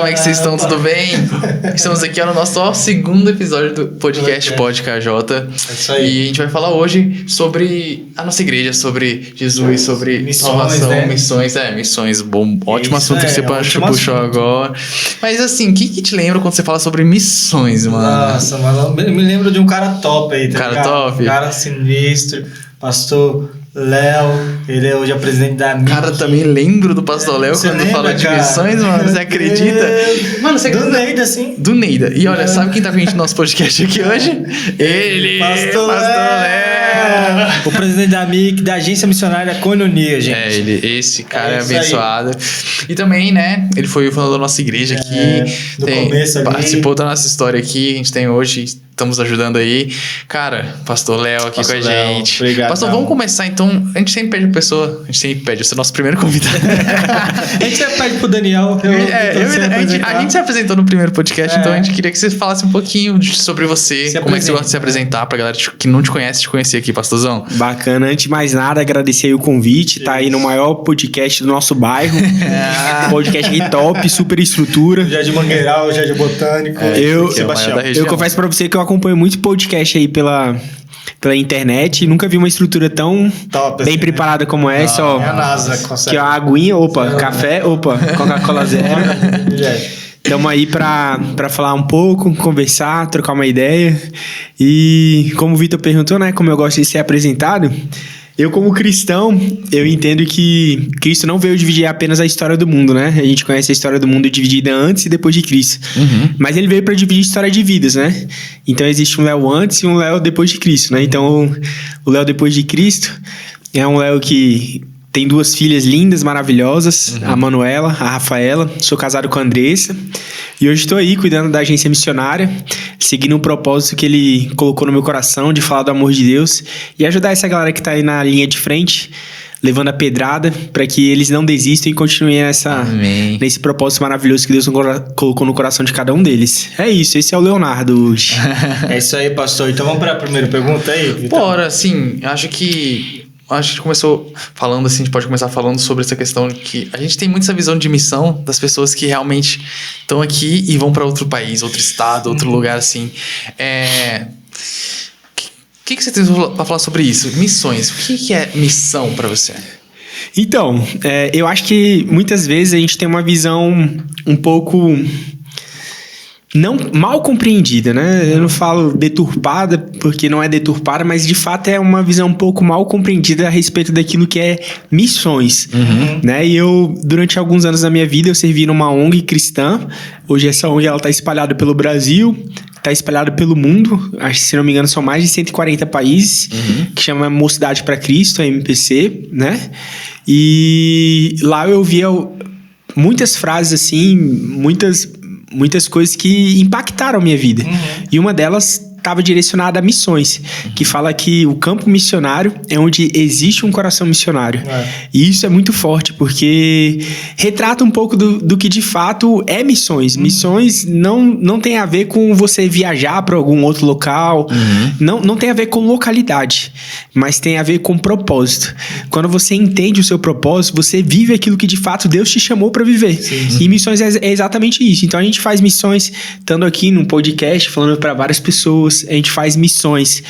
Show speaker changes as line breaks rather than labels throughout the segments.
como é que vocês estão? Tudo bem? Estamos aqui no nosso segundo episódio do podcast Pod KJ.
É isso aí.
E a gente vai falar hoje sobre a nossa igreja, sobre Jesus, sobre salvação,
né?
missões. Bom, ótimo
Isso,
assunto que você puxou
assunto.
agora. Mas assim, o que te lembra quando você fala sobre missões, mano?
Nossa, mano, eu me lembro de um cara top aí, tá
Cara
ligado?
top?
Um cara sinistro, pastor Léo, ele é hoje o presidente da MIC.
Cara, também lembro do Pastor Léo
Você
quando
lembra,
fala de
cara?
missões, mano. Você acredita? Mano, você
Do Neida, assim.
Do Neida. E olha, sabe quem tá com a gente no nosso podcast aqui hoje? Ele,
Pastor
Léo.
O presidente da MIC, da Agência Missionária Koinonia, gente.
Esse cara é
isso aí.
abençoado. E também, né, ele foi o fundador da nossa igreja aqui.
do começo ali.
Participou da nossa história aqui, a gente tem hoje, estamos ajudando aí. Cara, Pastor Léo aqui
Pastor
com a
Léo,
gente.
obrigado,
Pastor, vamos começar então. A gente sempre pede a pessoa, você é o nosso primeiro convidado.
A gente sempre pede pro Daniel.
A gente se apresentou no primeiro podcast, então a gente queria que você falasse um pouquinho sobre você, como é que você gosta de se apresentar pra galera que não te conhece, te conhecer aqui, Pastorzão.
Bacana, antes de mais nada, agradecer aí o convite, tá aí no maior podcast do nosso bairro, podcast aí top, super estrutura.
Jardim Mangueiral, Jardim Botânico, Sebastião.
Eu confesso pra você que eu acompanho muito podcast aí pela internet e nunca vi uma estrutura tão
Top,
bem
assim,
preparada como essa, ó.
É a NASA, consegue.
Que ó, aguinha, café, Coca-Cola zero. Estamos aí pra falar um pouco, conversar, trocar uma ideia. E como o Vitor perguntou, né, como eu gosto de ser apresentado, eu como cristão, eu entendo que Cristo não veio dividir apenas a história do mundo, né? A gente conhece a história do mundo dividida antes e depois de Cristo. Mas ele veio para dividir história de vidas, né? Então existe um Léo antes e um Léo depois de Cristo, né? Então o Léo depois de Cristo é um Léo que tem 2 filhas lindas, maravilhosas, a Manuela, a Rafaela. Sou casado com a Andressa. E hoje estou aí cuidando da agência missionária, seguindo um propósito que ele colocou no meu coração de falar do amor de Deus e ajudar essa galera que está aí na linha de frente, levando a pedrada, para que eles não desistam e continuem nesse propósito maravilhoso que Deus colocou no coração de cada um deles. É isso, esse é o Leonardo hoje.
É isso aí, pastor. Então vamos para a primeira pergunta aí, Vitor?
Bora, assim, acho que a gente começou falando assim, a gente pode começar falando sobre essa questão de que a gente tem muito essa visão de missão das pessoas que realmente estão aqui e vão para outro país, outro estado, outro lugar assim. O que você tem para falar sobre isso? Missões. O que é missão para você?
Então, eu acho que muitas vezes a gente tem uma visão um pouco não mal compreendida, né? Eu não falo deturpada, porque não é deturpada, mas de fato é uma visão um pouco mal compreendida a respeito daquilo que é missões, né? E eu, durante alguns anos da minha vida, eu servi numa ONG cristã. Hoje essa ONG, ela tá espalhada pelo Brasil, tá espalhada pelo mundo. Acho que, se não me engano, são mais de 140 países, que chama Mocidade para Cristo, a MPC, né? E lá eu via muitas frases assim, muitas coisas que impactaram a minha vida. E uma delas estava direcionada a missões, que fala que o campo missionário é onde existe um coração missionário. E isso é muito forte, porque retrata um pouco do que de fato é missões. Missões não tem a ver com você viajar para algum outro local, não tem a ver com localidade, mas tem a ver com propósito. Quando você entende o seu propósito, você vive aquilo que de fato Deus te chamou para viver. E missões é exatamente isso. Então a gente faz missões, estando aqui num podcast, falando para várias pessoas. A gente faz missões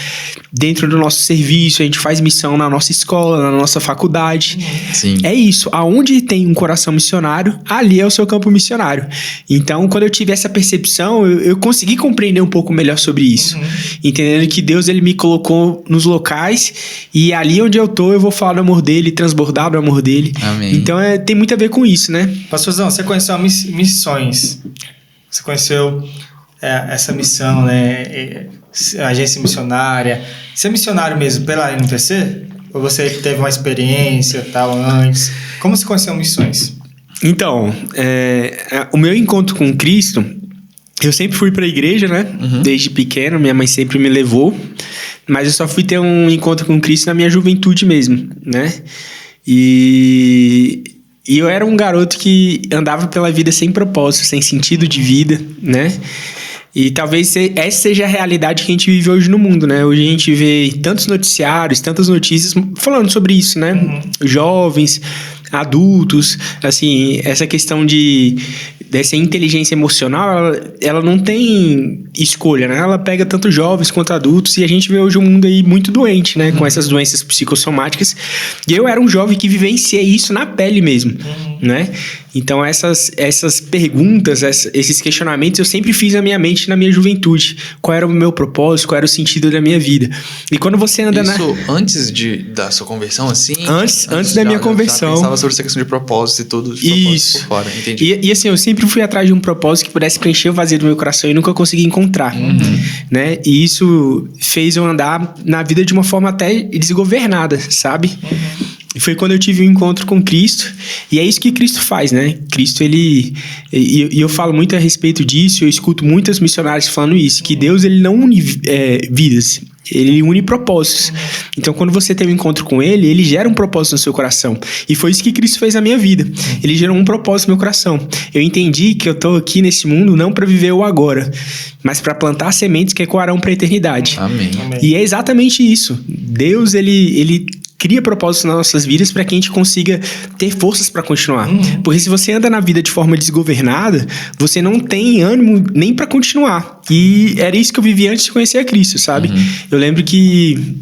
dentro do nosso serviço, a gente faz missão na nossa escola, na nossa faculdade.
Sim.
É isso. Aonde tem um coração missionário, ali é o seu campo missionário. Então, quando eu tive essa percepção, eu consegui compreender um pouco melhor sobre isso. Entendendo que Deus, ele me colocou nos locais e ali onde eu tô, eu vou falar do amor dele, transbordar do amor dele.
Amém.
Então, tem muito a ver com isso, né?
Pastorzão, você conheceu missões. Você conheceu essa missão, né? A agência missionária. Você é missionário mesmo pela NPC? Ou você teve uma experiência tal antes? Como você conheceu missões?
Então, o meu encontro com Cristo, eu sempre fui para a igreja, né? Desde pequeno, minha mãe sempre me levou. Mas eu só fui ter um encontro com Cristo na minha juventude mesmo, né? E eu era um garoto que andava pela vida sem propósito, sem sentido de vida, né? E talvez essa seja a realidade que a gente vive hoje no mundo, né? Hoje a gente vê tantos noticiários, tantas notícias falando sobre isso, né? Jovens, adultos, assim, essa questão de dessa inteligência emocional, ela não tem escolha, né? Ela pega tanto jovens quanto adultos, e a gente vê hoje um mundo aí muito doente, né? Com essas doenças psicossomáticas. E eu era um jovem que vivenciei isso na pele mesmo, né? Então essas perguntas, esses questionamentos eu sempre fiz na minha mente, na minha juventude. Qual era o meu propósito, qual era o sentido da minha vida. E quando você anda
isso antes da sua conversão, assim?
Antes da minha conversão.
Já pensava sobre essa questão de propósito e tudo.
Isso.
Por fora, entendi.
E assim, eu sempre fui atrás de um propósito que pudesse preencher o vazio do meu coração e nunca consegui encontrar, né? E isso fez eu andar na vida de uma forma até desgovernada, sabe? E foi quando eu tive um encontro com Cristo. E é isso que Cristo faz, né? Cristo, ele... E eu falo muito a respeito disso, eu escuto muitos missionários falando isso, que Deus, ele não une vidas, ele une propósitos. Então, quando você tem um encontro com ele, ele gera um propósito no seu coração. E foi isso que Cristo fez na minha vida. Ele gerou um propósito no meu coração. Eu entendi que eu tô aqui nesse mundo não para viver o agora, mas para plantar sementes que ecoarão para a eternidade.
Amém.
E é exatamente isso. Deus, ele cria propósitos nas nossas vidas para que a gente consiga ter forças para continuar. Porque se você anda na vida de forma desgovernada, você não tem ânimo nem para continuar. E era isso que eu vivi antes de conhecer a Cristo, sabe? Eu lembro que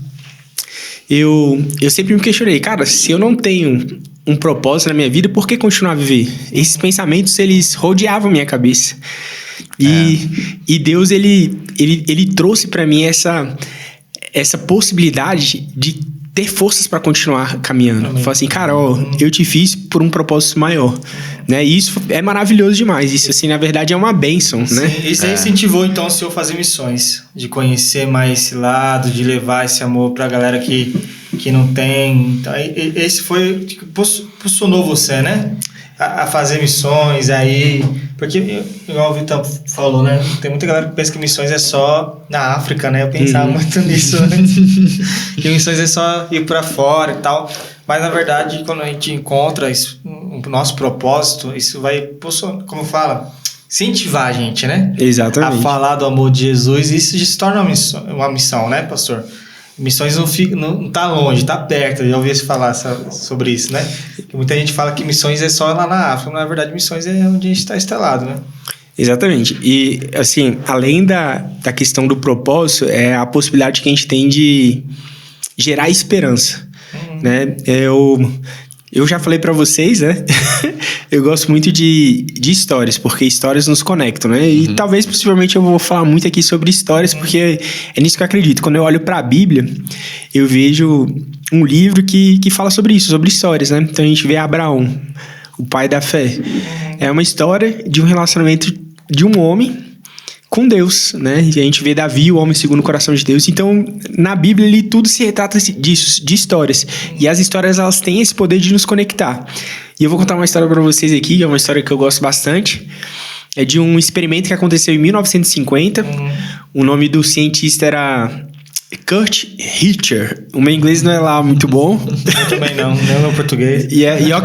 eu sempre me questionei, cara, se eu não tenho um propósito na minha vida, por que continuar a viver? Esses pensamentos, eles rodeavam a minha cabeça. E Deus, ele trouxe para mim essa possibilidade de ter forças para continuar caminhando. Falar assim, cara, eu te fiz por um propósito maior, né? E isso é maravilhoso demais. Isso, assim, na verdade, é uma bênção, né?
Sim, isso incentivou, então, o senhor a fazer missões, de conhecer mais esse lado, de levar esse amor pra galera que não tem. Então, esse foi, impulsionou você, né? A fazer missões aí, porque igual o Vitão falou, né, tem muita galera que pensa que missões é só na África, né, eu pensava muito nisso antes, que missões é só ir pra fora e tal, mas na verdade quando a gente encontra isso, o nosso propósito, isso vai, como fala, incentivar a gente, né,
exatamente,
a falar do amor de Jesus, e isso se torna uma missão, né, pastor? Missões não tá longe, tá perto. Eu já ouvi você falar sobre isso, né? Porque muita gente fala que missões é só lá na África, mas na verdade missões é onde a gente está instalado, né?
Exatamente. E, assim, além da questão do propósito, é a possibilidade que a gente tem de gerar esperança, né? Eu já falei pra vocês, né? Eu gosto muito de histórias, porque histórias nos conectam, né? E talvez, possivelmente, eu vou falar muito aqui sobre histórias, porque é nisso que eu acredito. Quando eu olho pra Bíblia, eu vejo um livro que fala sobre isso, sobre histórias, né? Então a gente vê Abraão, o pai da fé. É uma história de um relacionamento de um homem com Deus, né? E a gente vê Davi, o homem segundo o coração de Deus. Então, na Bíblia, tudo se retrata disso, de histórias. E as histórias, elas têm esse poder de nos conectar. E eu vou contar uma história para vocês aqui, é uma história que eu gosto bastante. É de um experimento que aconteceu em 1950. O nome do cientista era Kurt Hitcher. O meu inglês não é lá muito bom.
Eu também não, nem o meu português.
E ó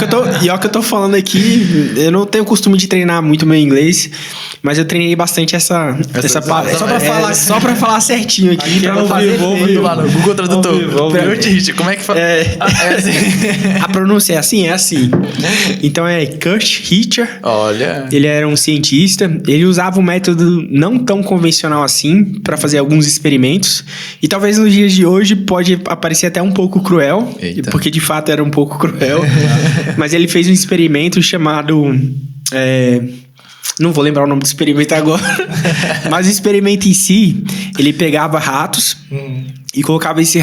que eu tô falando aqui, eu não tenho costume de treinar muito meu inglês, mas eu treinei bastante essa palavra. Só pra falar certinho aqui pra não fazer
feio. Lá no Google Tradutor. Kurt Hitcher, como é que fala?
A pronúncia é assim. Então é Kurt Hitcher.
Olha.
Ele era um cientista, ele usava um método não tão convencional assim pra fazer alguns experimentos. E talvez nos dias de hoje pode parecer até um pouco cruel, porque de fato era um pouco cruel. Mas ele fez um experimento chamado... não vou lembrar o nome do experimento agora. Mas o experimento em si, ele pegava ratos e colocava esses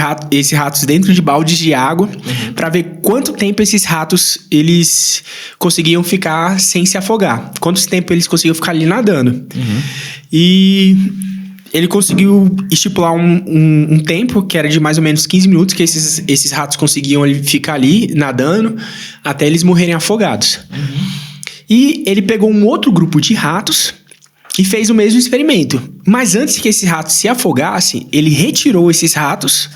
ratos dentro de baldes de água para ver quanto tempo esses ratos eles conseguiam ficar sem se afogar. Quanto tempo eles conseguiam ficar ali nadando. E... ele conseguiu estipular um tempo, que era de mais ou menos 15 minutos, que esses ratos conseguiam ficar ali, nadando, até eles morrerem afogados. E ele pegou um outro grupo de ratos e fez o mesmo experimento. Mas antes que esses ratos se afogassem, ele retirou esses ratos,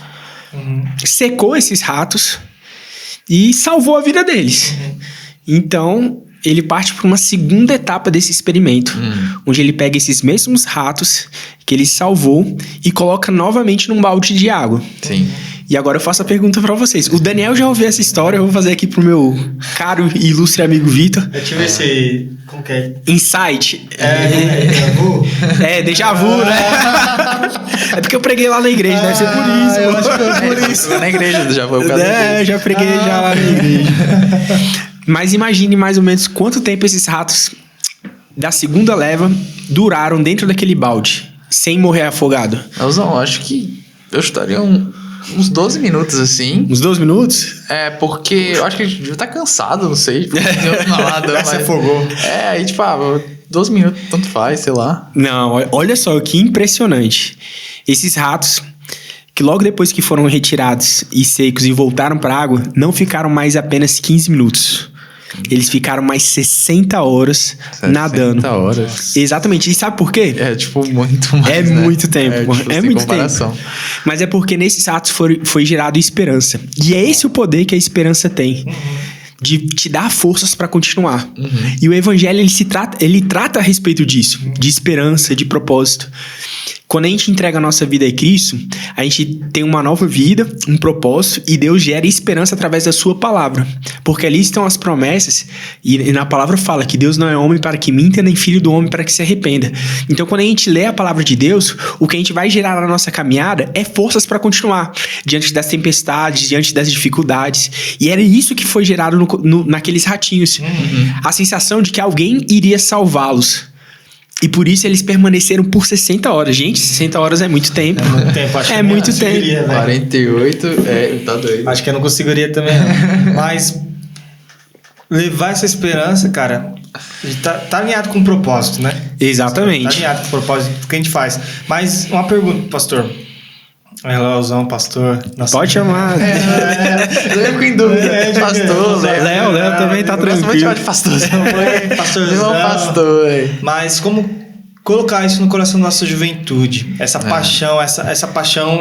secou esses ratos e salvou a vida deles. Então... ele parte para uma segunda etapa desse experimento, onde ele pega esses mesmos ratos que ele salvou e coloca novamente num balde de água.
Sim.
E agora eu faço a pergunta pra vocês. O Daniel já ouviu essa história, eu vou fazer aqui pro meu caro e ilustre amigo Vitor.
Deixa eu ver se... Como que é?
Insight.
Déjà vu?
Déjà vu, né? É porque eu preguei lá na igreja, deve ser por isso.
Eu acho que é por isso.
Na igreja, já foi o caso.
Eu já preguei já lá na igreja. Mas imagine mais ou menos quanto tempo esses ratos da segunda leva duraram dentro daquele balde, sem morrer afogado.
Elzão, acho que eu chutaria uns 12 minutos, assim.
Uns 12 minutos?
Porque eu acho que a gente devia estar cansado, não sei. Tipo, mas
Se afogou.
aí, tipo, 12 minutos, tanto faz, sei lá.
Não, olha só que impressionante. Esses ratos, que logo depois que foram retirados e secos e voltaram para a água, não ficaram mais apenas 15 minutos. Eles ficaram mais 60 horas nadando.
60 horas.
Exatamente. E sabe por quê?
É, tipo, muito mais,
É
né?
muito tempo.
Tipo,
É
sem
muito
comparação.
tempo. Mas é porque nesses atos foi gerado esperança. E é esse o poder que a esperança tem. De te dar forças para continuar. E o evangelho, ele trata a respeito disso. De esperança, de propósito. Quando a gente entrega a nossa vida a Cristo, a gente tem uma nova vida, um propósito, e Deus gera esperança através da sua palavra. Porque ali estão as promessas, e na palavra fala que Deus não é homem para que minta, nem filho do homem para que se arrependa. Então, quando a gente lê a palavra de Deus, o que a gente vai gerar na nossa caminhada é forças para continuar, diante das tempestades, diante das dificuldades. E era isso que foi gerado naqueles ratinhos. A sensação de que alguém iria salvá-los. E por isso eles permaneceram por 60 horas. Gente, 60 horas é muito tempo.
É muito tempo. Acho que
É
eu não
muito
conseguiria,
tempo.
velho.
48, tá doido.
Acho que eu não conseguiria também, não. Mas levar essa esperança, cara, a gente tá alinhado com o propósito, né? Tá
Exatamente.
alinhado com o propósito que a gente faz. Mas uma pergunta, pastor. Leozão, pastor. Nossa.
Pode chamar.
Eu fico em dúvida. Pastor,
Léo também tá
eu gosto muito de
tranquilo.
chamar de pastorzão.
Pastorzão.
Irmão pastor, velho.
Mas como colocar isso no coração da nossa juventude? Essa paixão,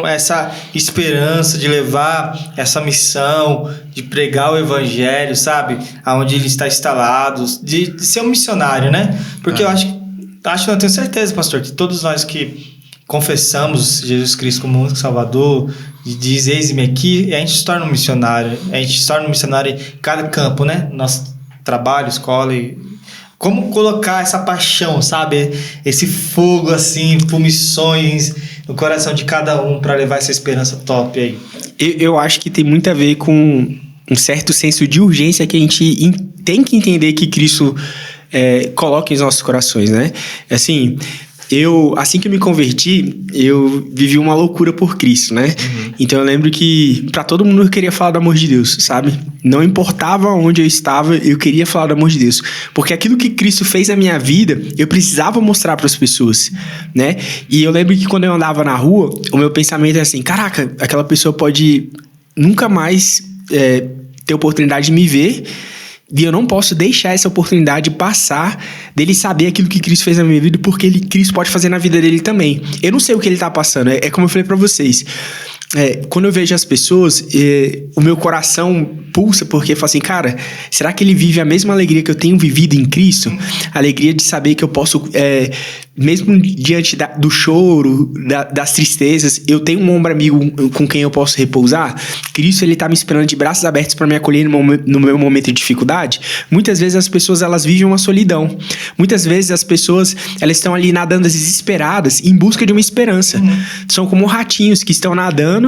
essa esperança de levar essa missão, de pregar o evangelho, sabe? Aonde ele está instalado, de ser um missionário, né? Porque eu não tenho certeza, pastor, que todos nós que confessamos Jesus Cristo como único Salvador, e diz eis-me aqui, a gente se torna um missionário. A gente se torna um missionário em cada campo, né? Nosso trabalho, escola e... Como colocar essa paixão, sabe? Esse fogo, assim, por missões no coração de cada um para levar essa esperança top aí.
Eu acho que tem muito a ver com um certo senso de urgência que a gente tem que entender que Cristo coloca em nossos corações, né? Assim... assim que eu me converti, eu vivi uma loucura por Cristo, né? Então eu lembro que pra todo mundo eu queria falar do amor de Deus, sabe? Não importava onde eu estava, eu queria falar do amor de Deus. Porque aquilo que Cristo fez na minha vida, eu precisava mostrar pras pessoas, né? E eu lembro que quando eu andava na rua, o meu pensamento é assim, caraca, aquela pessoa pode nunca mais ter oportunidade de me ver. E eu não posso deixar essa oportunidade passar dele saber aquilo que Cristo fez na minha vida, porque Cristo pode fazer na vida dele também. Eu não sei o que ele tá passando, é como eu falei pra vocês. Quando eu vejo as pessoas, o meu coração pulsa, porque eu falo assim, cara, será que ele vive a mesma alegria que eu tenho vivido em Cristo? A alegria de saber que eu posso, mesmo diante do choro, das tristezas, eu tenho um ombro amigo com quem eu posso repousar. Cristo, ele tá me esperando de braços abertos para me acolher no meu momento de dificuldade. Muitas vezes as pessoas, elas vivem uma solidão. Muitas vezes as pessoas, elas estão ali nadando desesperadas em busca de uma esperança. São como ratinhos que estão nadando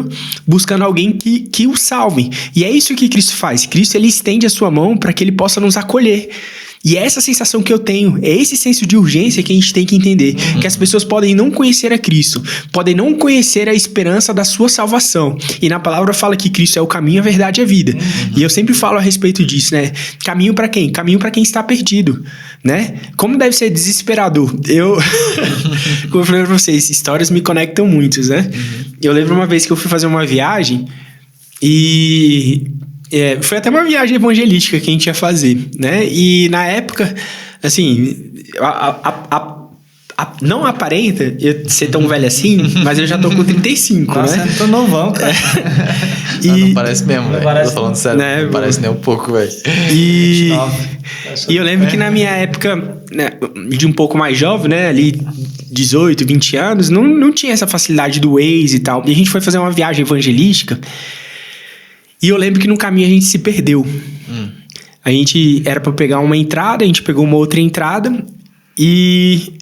buscando alguém que o salve. E é isso que Cristo faz. Cristo, ele estende a sua mão para que ele possa nos acolher. E é essa sensação que eu tenho, é esse senso de urgência que a gente tem que entender. Que as pessoas podem não conhecer a Cristo, podem não conhecer a esperança da sua salvação. E na palavra fala que Cristo é o caminho, a verdade e a vida. E eu sempre falo a respeito disso, né? Caminho para quem? Caminho para quem está perdido, né? Como deve ser desesperador. Como eu falei pra vocês, histórias me conectam muito, né? Eu lembro uma vez que eu fui fazer uma viagem e... foi até uma viagem evangelística que a gente ia fazer, né? E na época, assim, não aparenta eu ser tão velho assim, mas eu já tô com 35,
Nossa,
né?
eu tô novão, cara.
Não parece mesmo, velho.
parece,
Tô falando sério,
né?
não parece nem um pouco, velho.
E eu lembro que na minha época, né, de um pouco mais jovem, né? Ali 18, 20 anos, não tinha essa facilidade do Waze e tal. E a gente foi fazer uma viagem evangelística e eu lembro que no caminho a gente se perdeu. A gente era pra pegar uma entrada, a gente pegou uma outra entrada e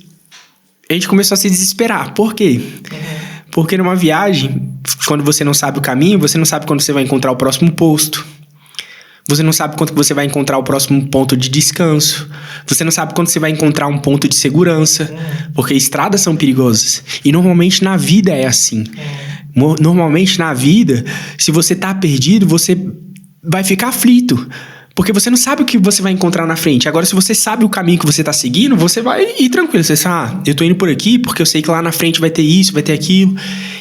a gente começou a se desesperar. Por quê? Porque numa viagem, quando você não sabe o caminho, você não sabe quando você vai encontrar o próximo posto. Você não sabe quando você vai encontrar o próximo ponto de descanso. Você não sabe quando você vai encontrar um ponto de segurança. Porque estradas são perigosas. E normalmente na vida é assim. Normalmente na vida, se você tá perdido, você vai ficar aflito. Porque você não sabe o que você vai encontrar na frente. Agora, se você sabe o caminho que você tá seguindo, você vai ir tranquilo. Você sabe, eu tô indo por aqui porque eu sei que lá na frente vai ter isso, vai ter aquilo.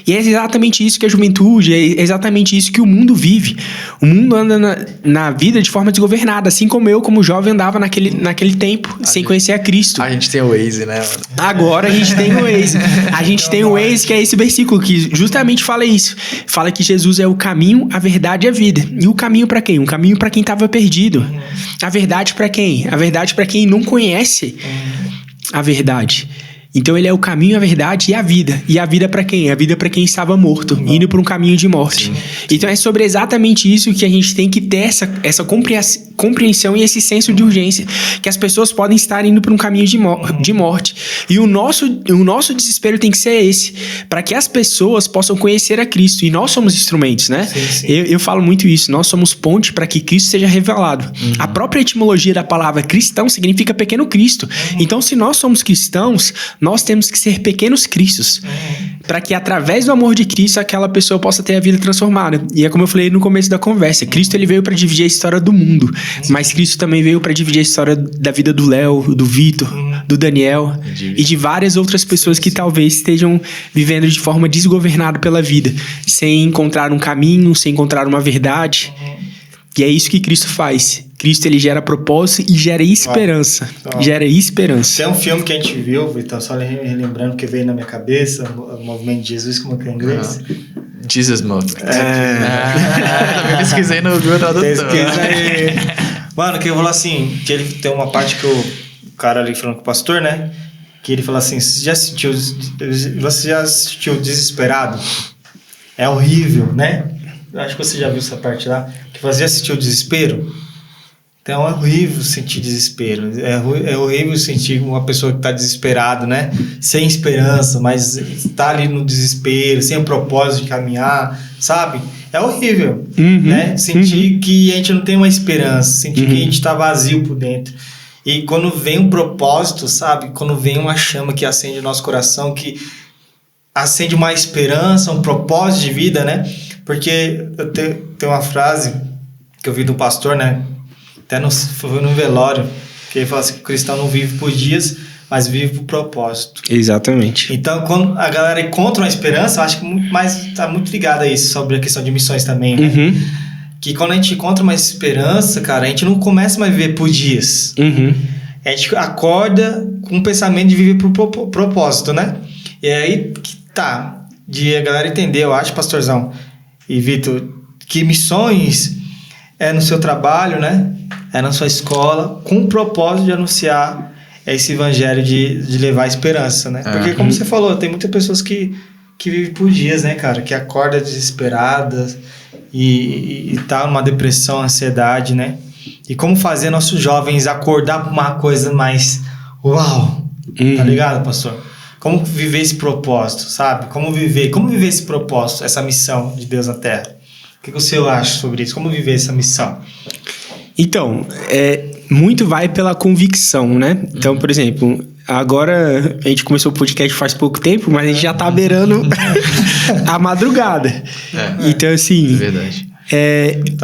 E é exatamente isso que a juventude, é exatamente isso que o mundo vive. O mundo anda na vida de forma desgovernada, assim como eu, como jovem, andava naquele tempo, sem conhecer a Cristo.
A gente tem o Waze, né?
Agora a gente tem o Waze. A gente tem o Waze, que é esse versículo que justamente fala isso. Fala que Jesus é o caminho, a verdade e a vida. E o caminho pra quem? Um caminho pra quem tava perdido. A verdade pra quem? A verdade pra quem não conhece a verdade. Então ele é o caminho, a verdade e a vida. E a vida pra quem? A vida pra quem estava morto, indo por um caminho de morte. Então é sobre exatamente isso que a gente tem que ter essa compreensão e esse senso de urgência, que as pessoas podem estar indo por um caminho de morte. E o nosso desespero tem que ser esse, para que as pessoas possam conhecer a Cristo. E nós somos instrumentos, né?
Sim.
Eu falo muito isso. Nós somos ponte para que Cristo seja revelado. A própria etimologia da palavra cristão significa pequeno Cristo. Então, se nós somos cristãos, nós temos que ser pequenos cristos, para que através do amor de Cristo aquela pessoa possa ter a vida transformada. E é como eu falei no começo da conversa, Cristo ele veio para dividir a história do mundo, mas Cristo também veio para dividir a história da vida do Léo, do Vitor, do Daniel e de várias outras pessoas que talvez estejam vivendo de forma desgovernada pela vida, sem encontrar um caminho, sem encontrar uma verdade. E é isso que Cristo faz. Cristo, ele gera propósito e gera esperança. Gera esperança.
Tem um filme que a gente viu, Vitor, só relembrando que veio na minha cabeça, o movimento de Jesus, como é em inglês?
Jesus Movement. Também pesquisei no Google Tradutor.
Pesquisa aí. Mano, que ele falou assim, que ele tem uma parte que o cara ali falando com o pastor, né? Que ele falou assim, você já assistiu Desesperado? É horrível, né? Eu acho que você já viu essa parte lá. Que você já assistiu Desespero? Então é horrível sentir desespero. É horrível sentir uma pessoa que está desesperada, né? Sem esperança, mas está ali no desespero, sem o propósito de caminhar, sabe? É horrível, né? Sentir que a gente não tem uma esperança, sentir que a gente está vazio por dentro. E quando vem um propósito, sabe? Quando vem uma chama que acende o nosso coração, que acende uma esperança, um propósito de vida, né? Porque eu tenho uma frase que eu vi do pastor, né? Até foi no velório, que ele fala assim, que o cristão não vive por dias, mas vive por propósito.
Exatamente.
Então, quando a galera encontra uma esperança, eu acho que está muito ligado a isso, sobre a questão de missões também, né? Que quando a gente encontra uma esperança, cara, a gente não começa mais a viver por dias. A gente acorda com um pensamento de viver por propósito, né? E aí que tá, de a galera entender, eu acho, pastorzão e Vitor, que missões é no seu trabalho, né? É na sua escola, com o propósito de anunciar esse evangelho de levar esperança, né? Porque, como você falou, tem muitas pessoas que vivem por dias, né, cara? Que acorda desesperadas e tá numa depressão, ansiedade, né? E como fazer nossos jovens acordar pra uma coisa mais uau, tá ligado, pastor? Como viver esse propósito, sabe? Como viver esse propósito, essa missão de Deus na Terra? O que o senhor acha sobre isso? Como viver essa missão?
Então, muito vai pela convicção, né? Então, por exemplo, agora a gente começou o podcast faz pouco tempo, mas a gente já tá beirando a madrugada. Então, assim...
É verdade.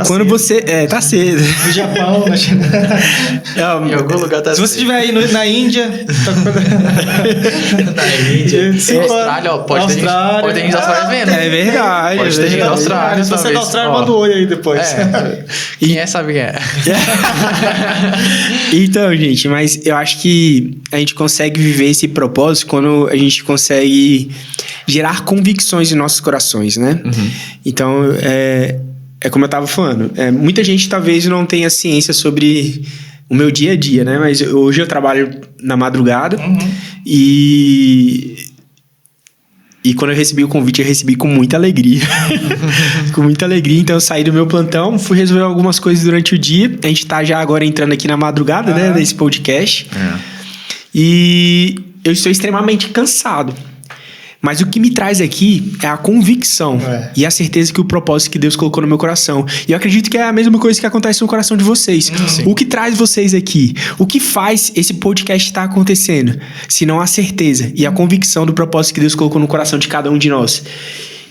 Quando
cedo.
você... tá cedo.
No Japão, na China.
Em algum lugar tá
Se você estiver aí na Índia...
Na Índia. Austrália, ó, pode ter gente da Austrália vendo.
É verdade.
Pode ter gente da Austrália.
Se você é da Austrália, manda o olho aí depois.
Quem sabe quem é.
Então, gente, mas eu acho que a gente consegue viver esse propósito quando a gente consegue gerar convicções em nossos corações, né? Então, é como eu tava falando, muita gente talvez não tenha ciência sobre o meu dia a dia, né? Mas hoje eu trabalho na madrugada E quando eu recebi o convite, eu recebi com muita alegria. Com muita alegria. Então, eu saí do meu plantão, fui resolver algumas coisas durante o dia. A gente tá já agora entrando aqui na madrugada, né? Nesse podcast. E eu estou extremamente cansado. Mas o que me traz aqui é a convicção e a certeza que o propósito que Deus colocou no meu coração. E eu acredito que é a mesma coisa que acontece no coração de vocês. O que traz vocês aqui? O que faz esse podcast estar acontecendo? Se não a certeza e a convicção do propósito que Deus colocou no coração de cada um de nós.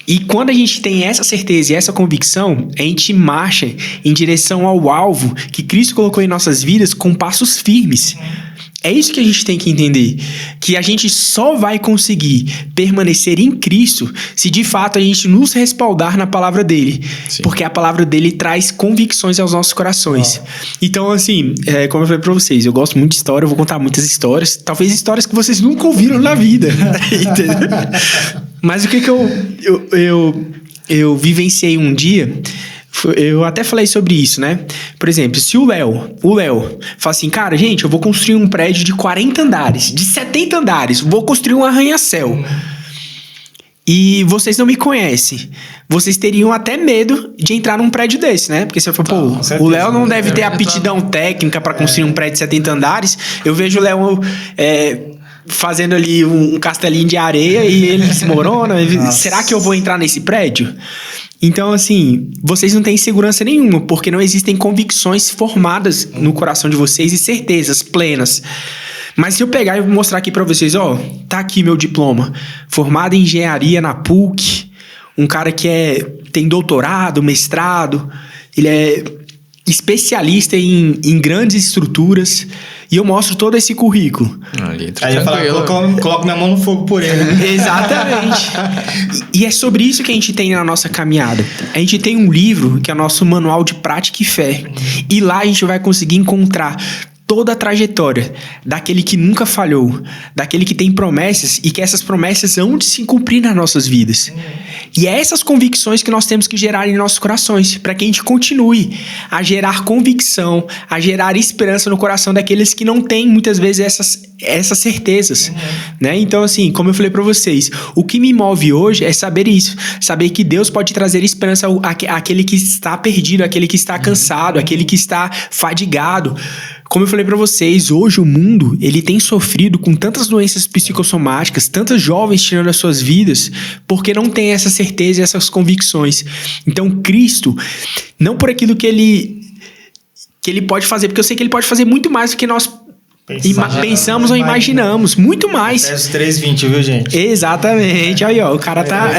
E quando a gente tem essa certeza e essa convicção, a gente marcha em direção ao alvo que Cristo colocou em nossas vidas com passos firmes. É isso que a gente tem que entender, que a gente só vai conseguir permanecer em Cristo se de fato a gente nos respaldar na palavra dele, porque a palavra dele traz convicções aos nossos corações. Então, assim, como eu falei pra vocês, eu gosto muito de história, eu vou contar muitas histórias, talvez histórias que vocês nunca ouviram na vida, entendeu? Mas o que eu vivenciei um dia... Eu até falei sobre isso, né? Por exemplo, se o Léo fala assim, cara, gente, eu vou construir um prédio de 40 andares, de 70 andares, vou construir um arranha-céu. E vocês não me conhecem. Vocês teriam até medo de entrar num prédio desse, né? Porque você fala, o Léo não deve ter aptidão técnica para construir um prédio de 70 andares. Eu vejo o Léo... fazendo ali um castelinho de areia e ele desmorona. Será que eu vou entrar nesse prédio? Então, assim, vocês não têm segurança nenhuma, porque não existem convicções formadas no coração de vocês e certezas plenas. Mas se eu pegar e mostrar aqui pra vocês, tá aqui meu diploma, formado em engenharia na PUC, um cara que tem doutorado, mestrado, ele é especialista em grandes estruturas, e eu mostro todo esse currículo.
Aí eu falo, coloco minha mão no fogo por ele.
Exatamente. E é sobre isso que a gente tem na nossa caminhada. A gente tem um livro que é o nosso manual de prática e fé. E lá a gente vai conseguir encontrar toda a trajetória daquele que nunca falhou, daquele que tem promessas e que essas promessas hão de se cumprir nas nossas vidas. E é essas convicções que nós temos que gerar em nossos corações, para que a gente continue a gerar convicção, a gerar esperança no coração daqueles que não têm muitas vezes essas certezas, né? Então, assim, como eu falei para vocês, o que me move hoje é saber isso, saber que Deus pode trazer esperança àquele que está perdido, àquele que está cansado, àquele que está fadigado. Como eu falei pra vocês, hoje o mundo, ele tem sofrido com tantas doenças psicossomáticas, tantos jovens tirando as suas vidas, porque não tem essa certeza e essas convicções. Então, Cristo, não por aquilo que ele pode fazer, porque eu sei que ele pode fazer muito mais do que nós pensamos ou imaginamos, muito mais.
Efésios 3:20, viu, gente?
Exatamente, aí ó, o cara tá...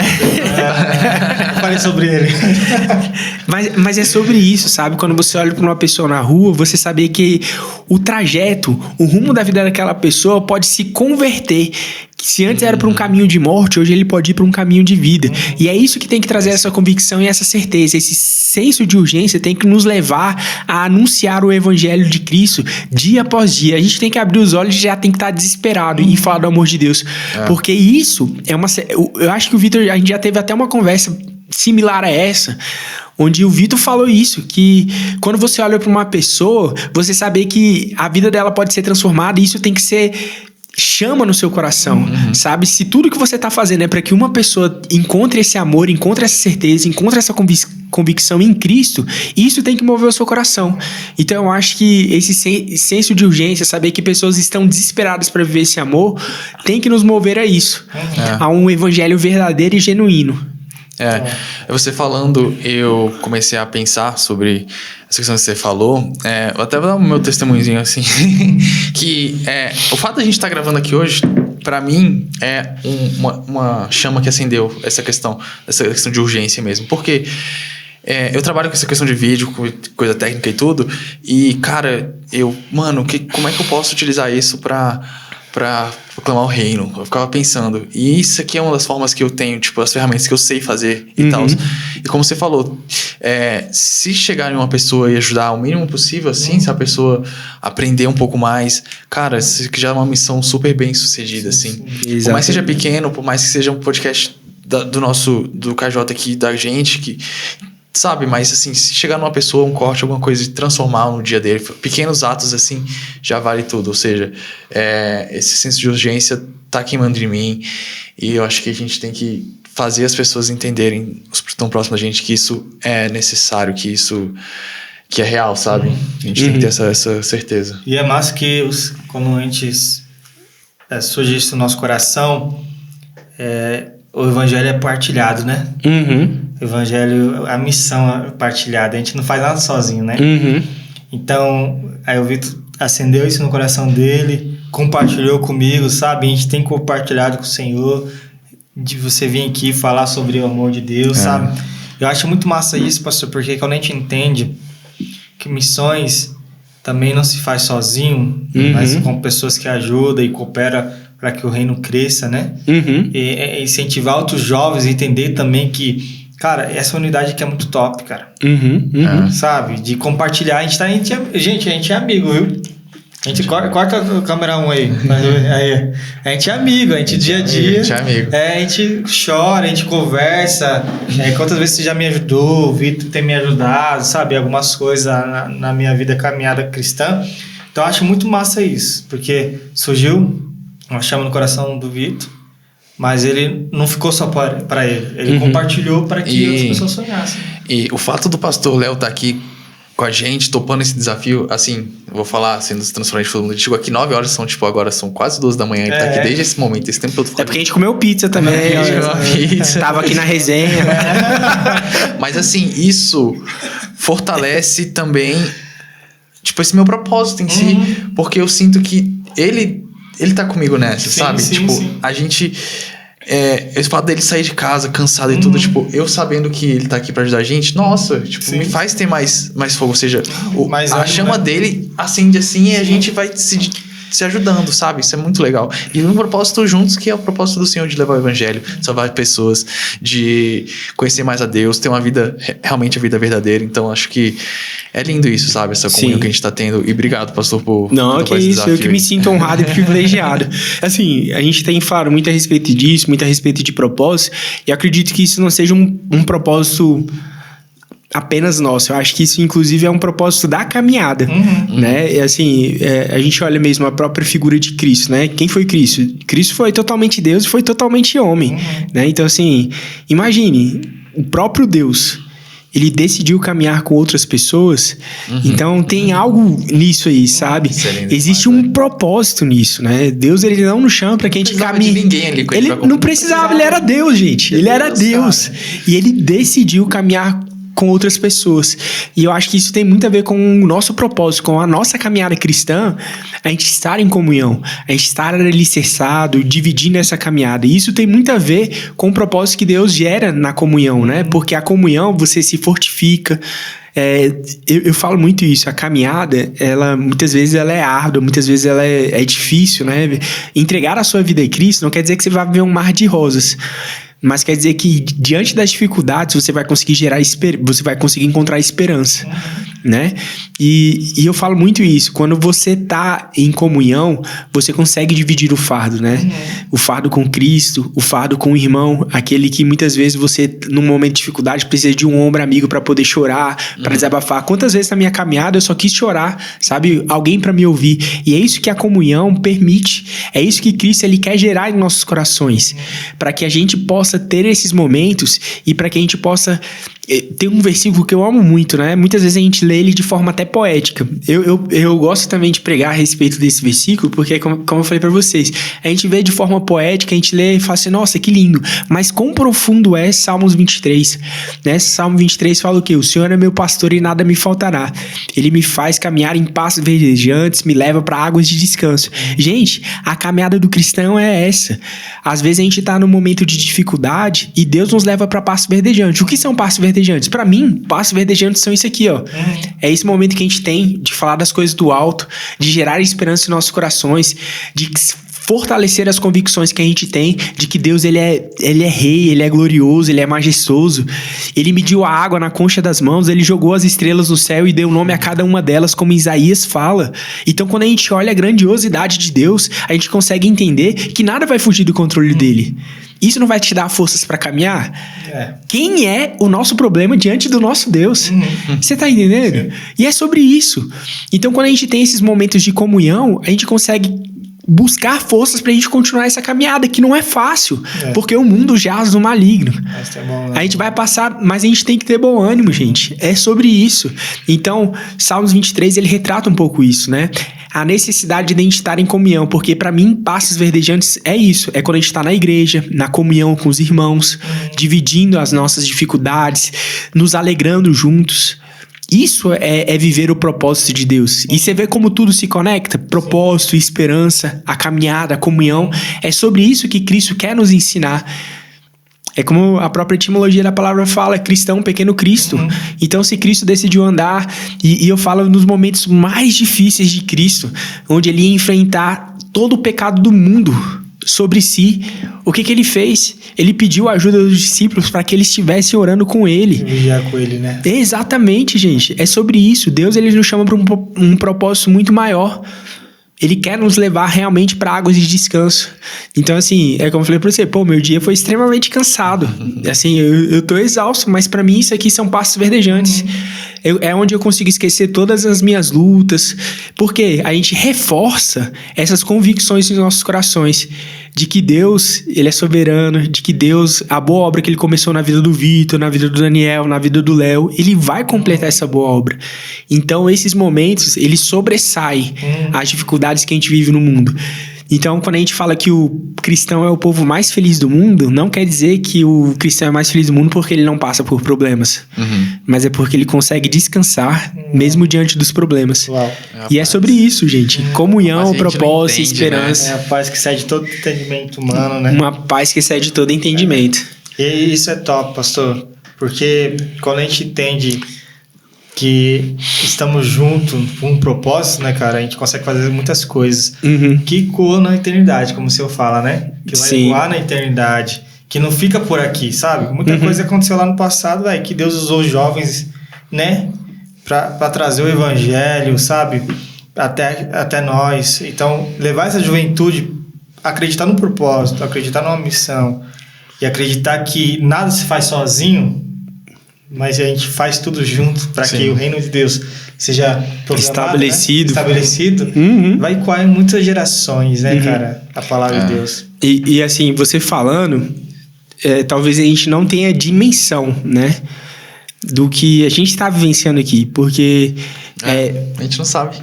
Eu falei sobre ele.
Mas é sobre isso, sabe? Quando você olha para uma pessoa na rua, você saber que o trajeto, o rumo da vida daquela pessoa pode se converter. Que se antes era para um caminho de morte, hoje ele pode ir para um caminho de vida. E é isso que tem que trazer essa convicção e essa certeza. Esse senso de urgência tem que nos levar a anunciar o evangelho de Cristo dia após dia. A gente tem que abrir os olhos e já tem que estar desesperado e falar do amor de Deus. Porque isso é uma... Eu acho que o Vitor, a gente já teve até uma conversa similar a essa, onde o Vitor falou isso, que quando você olha para uma pessoa, você saber que a vida dela pode ser transformada, e isso tem que ser... chama no seu coração, sabe? Se tudo que você tá fazendo é para que uma pessoa encontre esse amor, encontre essa certeza, encontre essa convicção em Cristo, isso tem que mover o seu coração. Então eu acho que esse senso de urgência, saber que pessoas estão desesperadas para viver esse amor, tem que nos mover a isso, a um evangelho verdadeiro e genuíno.
Você falando, eu comecei a pensar sobre essa questão que você falou. Eu até vou dar o meu testemunhozinho assim. Que o fato de a gente estar gravando aqui hoje, pra mim, é uma chama que acendeu essa questão de urgência mesmo. Porque eu trabalho com essa questão de vídeo, com coisa técnica e tudo. E, cara, como é que eu posso utilizar isso pra proclamar o reino? Eu ficava pensando, e isso aqui é uma das formas que eu tenho, tipo, as ferramentas que eu sei fazer e tal. E como você falou, se chegar em uma pessoa e ajudar o mínimo possível, assim, se a pessoa aprender um pouco mais, cara, isso já é uma missão super bem sucedida, assim. Por mais que seja pequeno, por mais que seja um podcast do KJ aqui, da gente, que sabe? Mas assim, se chegar numa pessoa, um corte, alguma coisa e transformar no dia dele, pequenos atos assim, já vale tudo. Ou seja, esse senso de urgência tá queimando em mim, e eu acho que a gente tem que fazer as pessoas entenderem, os que estão próximos da gente, que isso é necessário, que é real, sabe? A gente tem que ter essa certeza.
E é massa que quando a gente surge isso no nosso coração, o evangelho é partilhado, né? O evangelho, a missão é partilhada. A gente não faz nada sozinho, né? Então, aí o Vitor acendeu isso no coração dele, compartilhou comigo, sabe? A gente tem compartilhado com o Senhor, de você vir aqui falar sobre o amor de Deus, sabe? Eu acho muito massa isso, pastor, porque quando a gente entende que missões também não se faz sozinho, mas com pessoas que ajudam e cooperam para que o reino cresça, né? E incentivar outros jovens a entender também que, cara, essa unidade aqui é muito top, cara. Sabe? De compartilhar. A gente é amigo, viu? A gente corta a câmera 1 aí. A gente é amigo, a gente dia a dia. A gente é amigo. A gente chora, a gente conversa. Quantas vezes você já me ajudou, o Vitor tem me ajudado, sabe? Algumas coisas na minha vida, caminhada cristã. Então eu acho muito massa isso, porque surgiu uma chama no coração do Vitor, mas ele não ficou só para ele. Ele compartilhou para que outras pessoas sonhassem. E
o fato do pastor Léo estar aqui com a gente, topando esse desafio, assim, vou falar, sendo transparente todo mundo, ele chegou aqui 9 horas, agora são quase 2 da manhã, ele tá aqui desde esse momento, esse tempo todo.
É porque a gente comeu pizza também. Tava aqui na resenha.
Mas assim, isso fortalece também, tipo, esse meu propósito em si, porque eu sinto que ele tá comigo nessa, sabe? Sim. A gente... esse fato dele sair de casa cansado e tudo, tipo, eu sabendo que ele tá aqui pra ajudar a gente, nossa, tipo, me faz ter mais fogo, ou seja, a chama dele acende assim e a gente vai se ajudando, sabe? Isso é muito legal. E um propósito juntos, que é o propósito do Senhor de levar o evangelho, salvar pessoas, de conhecer mais a Deus, ter uma vida, realmente a vida verdadeira. Então, acho que é lindo isso, sabe? Essa comunhão que a gente tá tendo. E obrigado, pastor, por
que isso, desafio. Eu que me sinto honrado e privilegiado. Assim, a gente tem falado muito a respeito disso, muito a respeito de propósito, e acredito que isso não seja um propósito apenas nosso. Eu acho que isso, inclusive, é um propósito da caminhada, né? E, assim, a gente olha mesmo a própria figura de Cristo, né? Quem foi Cristo? Cristo foi totalmente Deus e foi totalmente homem, né? Então, assim, imagine, o próprio Deus, ele decidiu caminhar com outras pessoas, então tem algo nisso aí, sabe? Existe um propósito nisso, né? Deus, ele não nos chama pra que a gente caminhe. Ele não precisava, ele era Deus, gente. Ele era Deus. E ele decidiu caminhar com outras pessoas. E eu acho que isso tem muito a ver com o nosso propósito, com a nossa caminhada cristã, a gente estar em comunhão, a gente estar alicerçado, dividindo essa caminhada. E isso tem muito a ver com o propósito que Deus gera na comunhão, né? Porque a comunhão, você se fortifica. Eu falo muito isso, a caminhada, muitas vezes ela é árdua, muitas vezes ela é difícil, né? Entregar a sua vida a Cristo não quer dizer que você vai viver um mar de rosas, mas quer dizer que diante das dificuldades você vai conseguir você vai conseguir encontrar esperança, né? E eu falo muito isso, quando você tá em comunhão, você consegue dividir o fardo, né? O fardo com Cristo, o fardo com o irmão, aquele que muitas vezes você, num momento de dificuldade, precisa de um ombro amigo para poder chorar, para desabafar. Quantas vezes na minha caminhada eu só quis chorar, sabe? Alguém para me ouvir. E é isso que a comunhão permite, é isso que Cristo, ele quer gerar em nossos corações, para que a gente possa ter esses momentos e para que a gente possa... Tem um versículo que eu amo muito, né? Muitas vezes a gente lê ele de forma até poética. Eu gosto também de pregar a respeito desse versículo, porque, como eu falei pra vocês, a gente vê de forma poética, a gente lê e fala assim, nossa, que lindo. Mas quão profundo é Salmos 23? Né? Salmo 23 fala o quê? O Senhor é meu pastor e nada me faltará. Ele me faz caminhar em pastos verdejantes, me leva para águas de descanso. Gente, a caminhada do cristão é essa. Às vezes a gente tá num momento de dificuldade e Deus nos leva para pastos verdejantes. O que são pastos verdejantes? Para mim, passos verdejantes são isso aqui, ó. É esse momento que a gente tem de falar das coisas do alto, de gerar esperança em nossos corações, de fortalecer as convicções que a gente tem de que Deus, ele é rei, ele é glorioso, ele é majestoso. Ele mediu a água na concha das mãos, ele jogou as estrelas no céu e deu nome a cada uma delas, como Isaías fala. Então, quando a gente olha a grandiosidade de Deus, a gente consegue entender que nada vai fugir do controle dele. isso não vai te dar forças para caminhar? Quem é o nosso problema diante do nosso Deus? Você tá entendendo? Sim. E é sobre isso. Então, quando a gente tem esses momentos de comunhão, a gente consegue buscar forças pra gente continuar essa caminhada, que não é fácil, porque o mundo jaz no maligno. A gente vai passar, mas a gente tem que ter bom ânimo, gente. É sobre isso. Então, Salmos 23, ele retrata um pouco isso, né? A necessidade de a gente estar em comunhão, porque pra mim, passos verdejantes é isso. É quando a gente tá na igreja, na comunhão com os irmãos, dividindo as nossas dificuldades, nos alegrando juntos. Isso é viver o propósito de Deus. E você vê como tudo se conecta. Propósito, esperança, a caminhada, a comunhão. É sobre isso que Cristo quer nos ensinar. É como a própria etimologia da palavra fala, cristão, pequeno Cristo. Então, se Cristo decidiu andar, e eu falo nos momentos mais difíceis de Cristo, onde ele ia enfrentar todo o pecado do mundo sobre si, o que ele fez? Ele pediu a ajuda dos discípulos para que eles estivessem orando com ele.
Vigiar com ele, né?
Exatamente, gente. É sobre isso. Deus, ele nos chama para um propósito muito maior. Ele quer nos levar realmente para águas de descanso. Então, assim, é como eu falei para você, meu dia foi extremamente cansado. Assim, eu tô exausto, mas para mim isso aqui são passos verdejantes. É onde eu consigo esquecer todas as minhas lutas, porque a gente reforça essas convicções nos nossos corações de que Deus, ele é soberano, de que Deus, a boa obra que ele começou na vida do Vitor, na vida do Daniel, na vida do Léo, ele vai completar essa boa obra. Então, esses momentos, eles sobressaem as dificuldades que a gente vive no mundo. Então, quando a gente fala que o cristão é o povo mais feliz do mundo, não quer dizer que o cristão é mais feliz do mundo porque ele não passa por problemas. Mas é porque ele consegue descansar mesmo diante dos problemas. E é sobre isso, gente. Comunhão, propósito, esperança.
Né? É a paz que excede todo entendimento humano, né?
Uma paz que excede todo entendimento.
E isso é top, pastor. Porque quando a gente entende que estamos juntos com um propósito, né, cara? A gente consegue fazer muitas coisas que ecoam na eternidade, como o senhor fala, né? Que vai ecoar na eternidade, que não fica por aqui, sabe? Muita coisa aconteceu lá no passado, que Deus usou os jovens, né? Pra trazer o evangelho, sabe? Até nós. Então, levar essa juventude, acreditar no propósito, acreditar numa missão e acreditar que nada se faz sozinho, mas a gente faz tudo junto para que o reino de Deus seja
estabelecido,
vai ecoar em muitas gerações, né, cara? A palavra de Deus.
E assim, você falando, talvez a gente não tenha dimensão, né, do que a gente está vivenciando aqui, porque
a gente não sabe.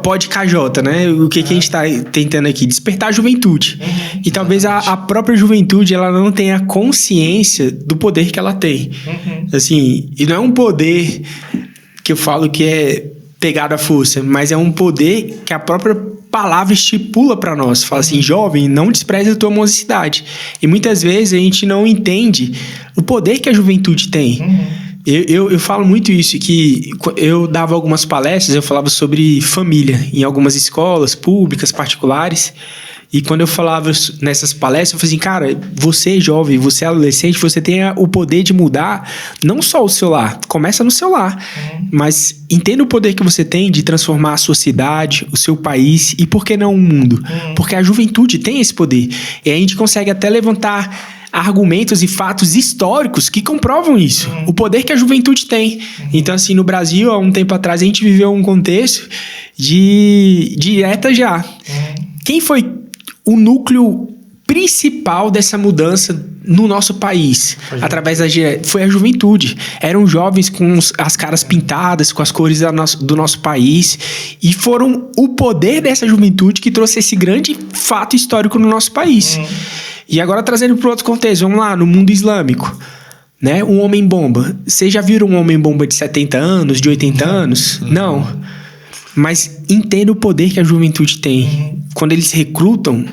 Pode KJ, né? O que a gente está tentando aqui? Despertar a juventude. E talvez a própria juventude, ela não tenha consciência do poder que ela tem. Assim, e não é um poder que eu falo que é pegado à força, mas é um poder que a própria palavra estipula para nós. Fala assim, jovem, não despreze a tua mocidade. E muitas vezes a gente não entende o poder que a juventude tem. Eu falo muito isso, que eu dava algumas palestras, eu falava sobre família em algumas escolas públicas, particulares, e quando eu falava nessas palestras, eu falei assim, cara, você jovem, você adolescente, você tem o poder de mudar não só o seu lar, começa no seu lar, mas entenda o poder que você tem de transformar a sua cidade, o seu país e por que não o mundo? Porque a juventude tem esse poder, e a gente consegue até levantar argumentos e fatos históricos que comprovam isso. O poder que a juventude tem. Então, assim, no Brasil, há um tempo atrás, a gente viveu um contexto de dieta já. Quem foi o núcleo principal dessa mudança no nosso país? Através da foi a juventude. Eram jovens com as caras pintadas, com as cores do nosso país. E foram o poder dessa juventude que trouxe esse grande fato histórico no nosso país. E agora trazendo para outro contexto, vamos lá, no mundo islâmico, né? Um homem-bomba. Vocês já viram um homem-bomba de 70 anos, de 80 anos? Não. Mas entenda o poder que a juventude tem. Quando eles recrutam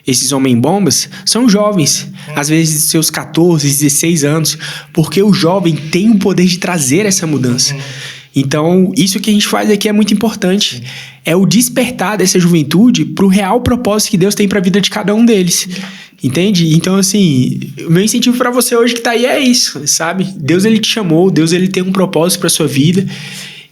esses homem-bombas, são jovens. Às vezes seus 14, 16 anos. Porque o jovem tem o poder de trazer essa mudança. Então, isso que a gente faz aqui é muito importante. É o despertar dessa juventude para o real propósito que Deus tem para a vida de cada um deles. Entende? Então, assim, o meu incentivo para você hoje que tá aí é isso, sabe? Deus, ele te chamou, Deus, ele tem um propósito para sua vida.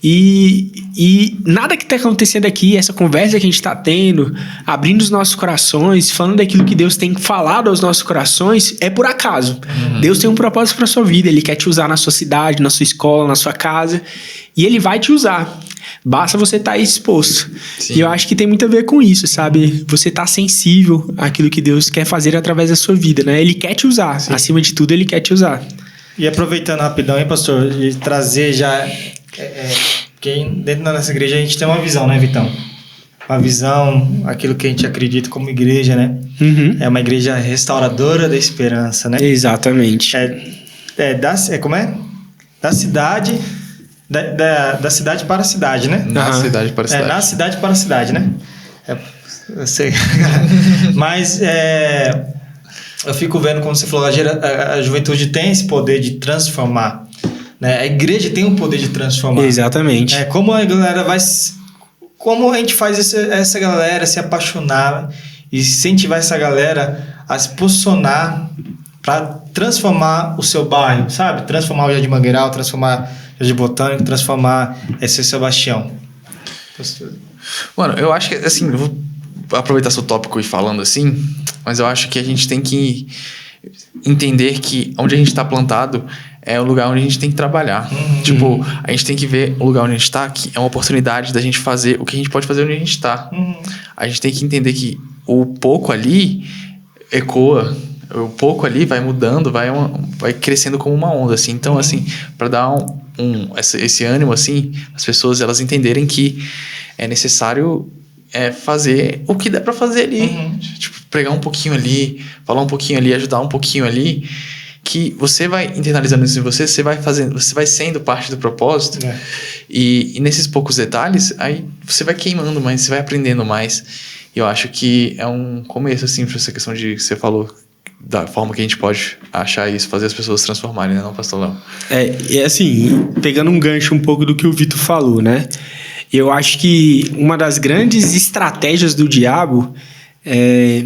E nada que está acontecendo aqui, essa conversa que a gente está tendo, abrindo os nossos corações, falando daquilo que Deus tem falado aos nossos corações, é por acaso. Deus tem um propósito para sua vida, Ele quer te usar na sua cidade, na sua escola, na sua casa, e Ele vai te usar. Basta você estar exposto. Sim. E eu acho que tem muito a ver com isso, sabe? Você estar sensível àquilo que Deus quer fazer através da sua vida, né? Ele quer te usar. Sim. Acima de tudo, Ele quer te usar.
E aproveitando rapidão, hein, pastor? De trazer já... porque dentro da nossa igreja a gente tem uma visão, né, Vitão? Uma visão, aquilo que a gente acredita como igreja, né? É uma igreja restauradora da esperança, né?
Exatamente.
Como é? Da cidade... Da cidade para a cidade, né?
Na cidade para a cidade.
Na cidade para a cidade, né? Eu sei. Mas eu fico vendo, como você falou, a juventude tem esse poder de transformar. Né? A igreja tem o poder de transformar.
Exatamente.
Como a galera vai... Como a gente faz essa galera se apaixonar e incentivar essa galera a se posicionar para transformar o seu bairro, sabe? Transformar o Jardim Mangueiral, transformar o Jardim Botânico, transformar esse Sebastião.
Mano, eu acho que, assim, eu vou aproveitar seu tópico e falando assim, mas eu acho que a gente tem que entender que onde a gente está plantado é o lugar onde a gente tem que trabalhar. Tipo, a gente tem que ver o lugar onde a gente está, que é uma oportunidade da gente fazer o que a gente pode fazer onde a gente está. A gente tem que entender que o pouco ali ecoa, o pouco ali vai mudando, vai crescendo como uma onda, assim. Então, assim, para dar esse ânimo, assim, as pessoas, elas entenderem que é necessário fazer o que der para fazer ali. Tipo, pregar um pouquinho ali, falar um pouquinho ali, ajudar um pouquinho ali, que você vai internalizando isso em você, você vai sendo parte do propósito. E nesses poucos detalhes, aí você vai queimando mais, você vai aprendendo mais. E eu acho que é um começo, assim, para essa questão que você falou, da forma que a gente pode achar isso, fazer as pessoas transformarem, né, não, pastor Léo?
E assim, pegando um gancho um pouco do que o Vitor falou, né? Eu acho que uma das grandes estratégias do diabo é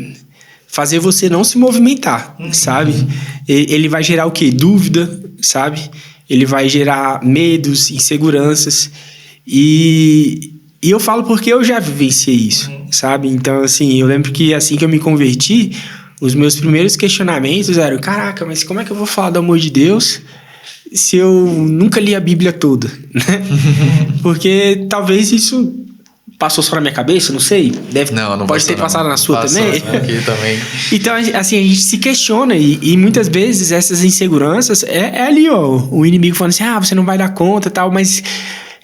fazer você não se movimentar, sabe? Ele vai gerar o quê? Dúvida, sabe? Ele vai gerar medos, inseguranças. E eu falo porque eu já vivenciei isso, sabe? Então, assim, eu lembro que assim que eu me converti, os meus primeiros questionamentos eram: caraca, mas como é que eu vou falar do amor de Deus se eu nunca li a Bíblia toda? Porque talvez isso passou só na minha cabeça, não sei. Pode ter passado na sua também.
Aqui também.
Então, assim, a gente se questiona e muitas vezes essas inseguranças é ali, ó, o inimigo falando assim: você não vai dar conta e tal, mas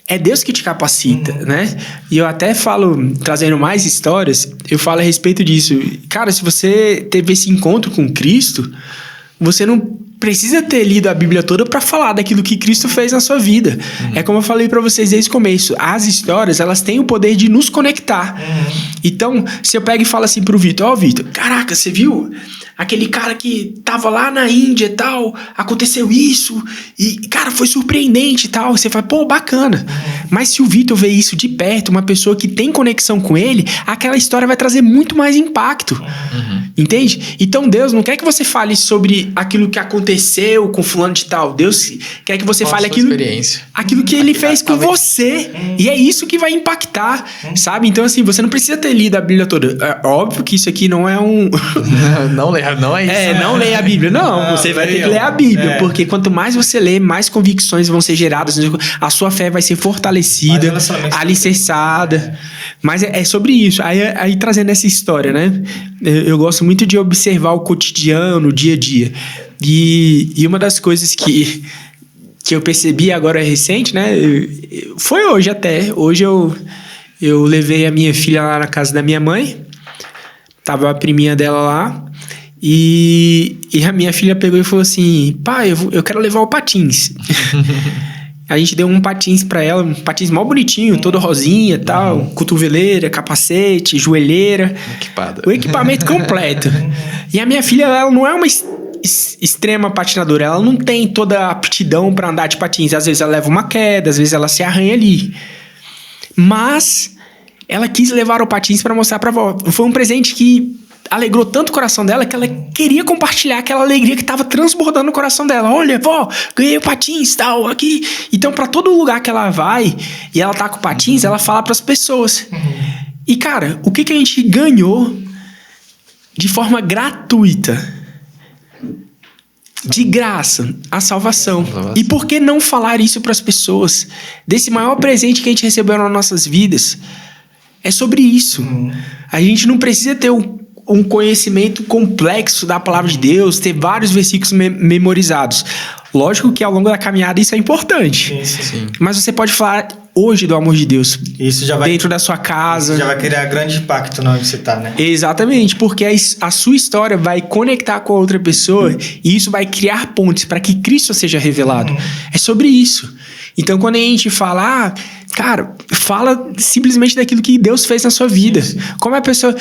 é Deus que te capacita, né? E eu até falo, trazendo mais histórias, eu falo a respeito disso. Cara, se você teve esse encontro com Cristo, você não precisa ter lido a Bíblia toda para falar daquilo que Cristo fez na sua vida. É como eu falei para vocês desde o começo. As histórias, elas têm o poder de nos conectar. Então, se eu pego e falo assim pro Vitor: Vitor, caraca, você viu? Aquele cara que tava lá na Índia e tal, aconteceu isso, e, cara, foi surpreendente e tal. Você fala: pô, bacana. Mas se o Vitor vê isso de perto, uma pessoa que tem conexão com ele, aquela história vai trazer muito mais impacto. Entende? Então Deus não quer que você fale sobre aquilo que aconteceu com fulano de tal. Deus quer que você fale aquilo que ele fez com você. E é isso que vai impactar, sabe? Então, assim, você não precisa ter lido a Bíblia toda. É óbvio que isso aqui não é um...
não é isso.
Não leia a Bíblia. Não, você vai ter que ler a Bíblia. Porque quanto mais você lê, mais convicções vão ser geradas. A sua fé vai ser fortalecida, alicerçada. Mas é sobre isso. Aí trazendo essa história, né? Eu gosto muito de observar o cotidiano, o dia a dia. E uma das coisas que eu percebi agora recente, né? Foi hoje até. Hoje eu levei a minha filha lá na casa da minha mãe. Tava a priminha dela lá. E a minha filha pegou e falou assim: pai, eu quero levar o patins. A gente deu um patins pra ela, um patins mó bonitinho, todo rosinha e tal, cotoveleira, capacete, joelheira.
Equipada.
O equipamento completo. E a minha filha, ela não é uma extrema patinadora, ela não tem toda a aptidão pra andar de patins. Às vezes ela leva uma queda, às vezes ela se arranha ali. Mas ela quis levar o patins pra mostrar pra avó. Foi um presente que alegrou tanto o coração dela que ela queria compartilhar aquela alegria que estava transbordando no coração dela. Olha, vó, ganhei o patins, tal, aqui. Então, para todo lugar que ela vai e ela tá com patins, ela fala para as pessoas. E, cara, o que a gente ganhou de forma gratuita? De graça, a salvação. E por que não falar isso para as pessoas? Desse maior presente que a gente recebeu nas nossas vidas. É sobre isso. A gente não precisa ter um conhecimento complexo da palavra de Deus, ter vários versículos memorizados. Lógico que ao longo da caminhada isso é importante.
Sim.
Mas você pode falar hoje do amor de Deus.
Isso já vai,
dentro da sua casa.
Isso já vai criar grande impacto na onde você tá, né?
Exatamente, porque a sua história vai conectar com a outra pessoa e isso vai criar pontes para que Cristo seja revelado. É sobre isso. Então, quando a gente fala, cara, fala simplesmente daquilo que Deus fez na sua vida.
Isso.
Como a pessoa...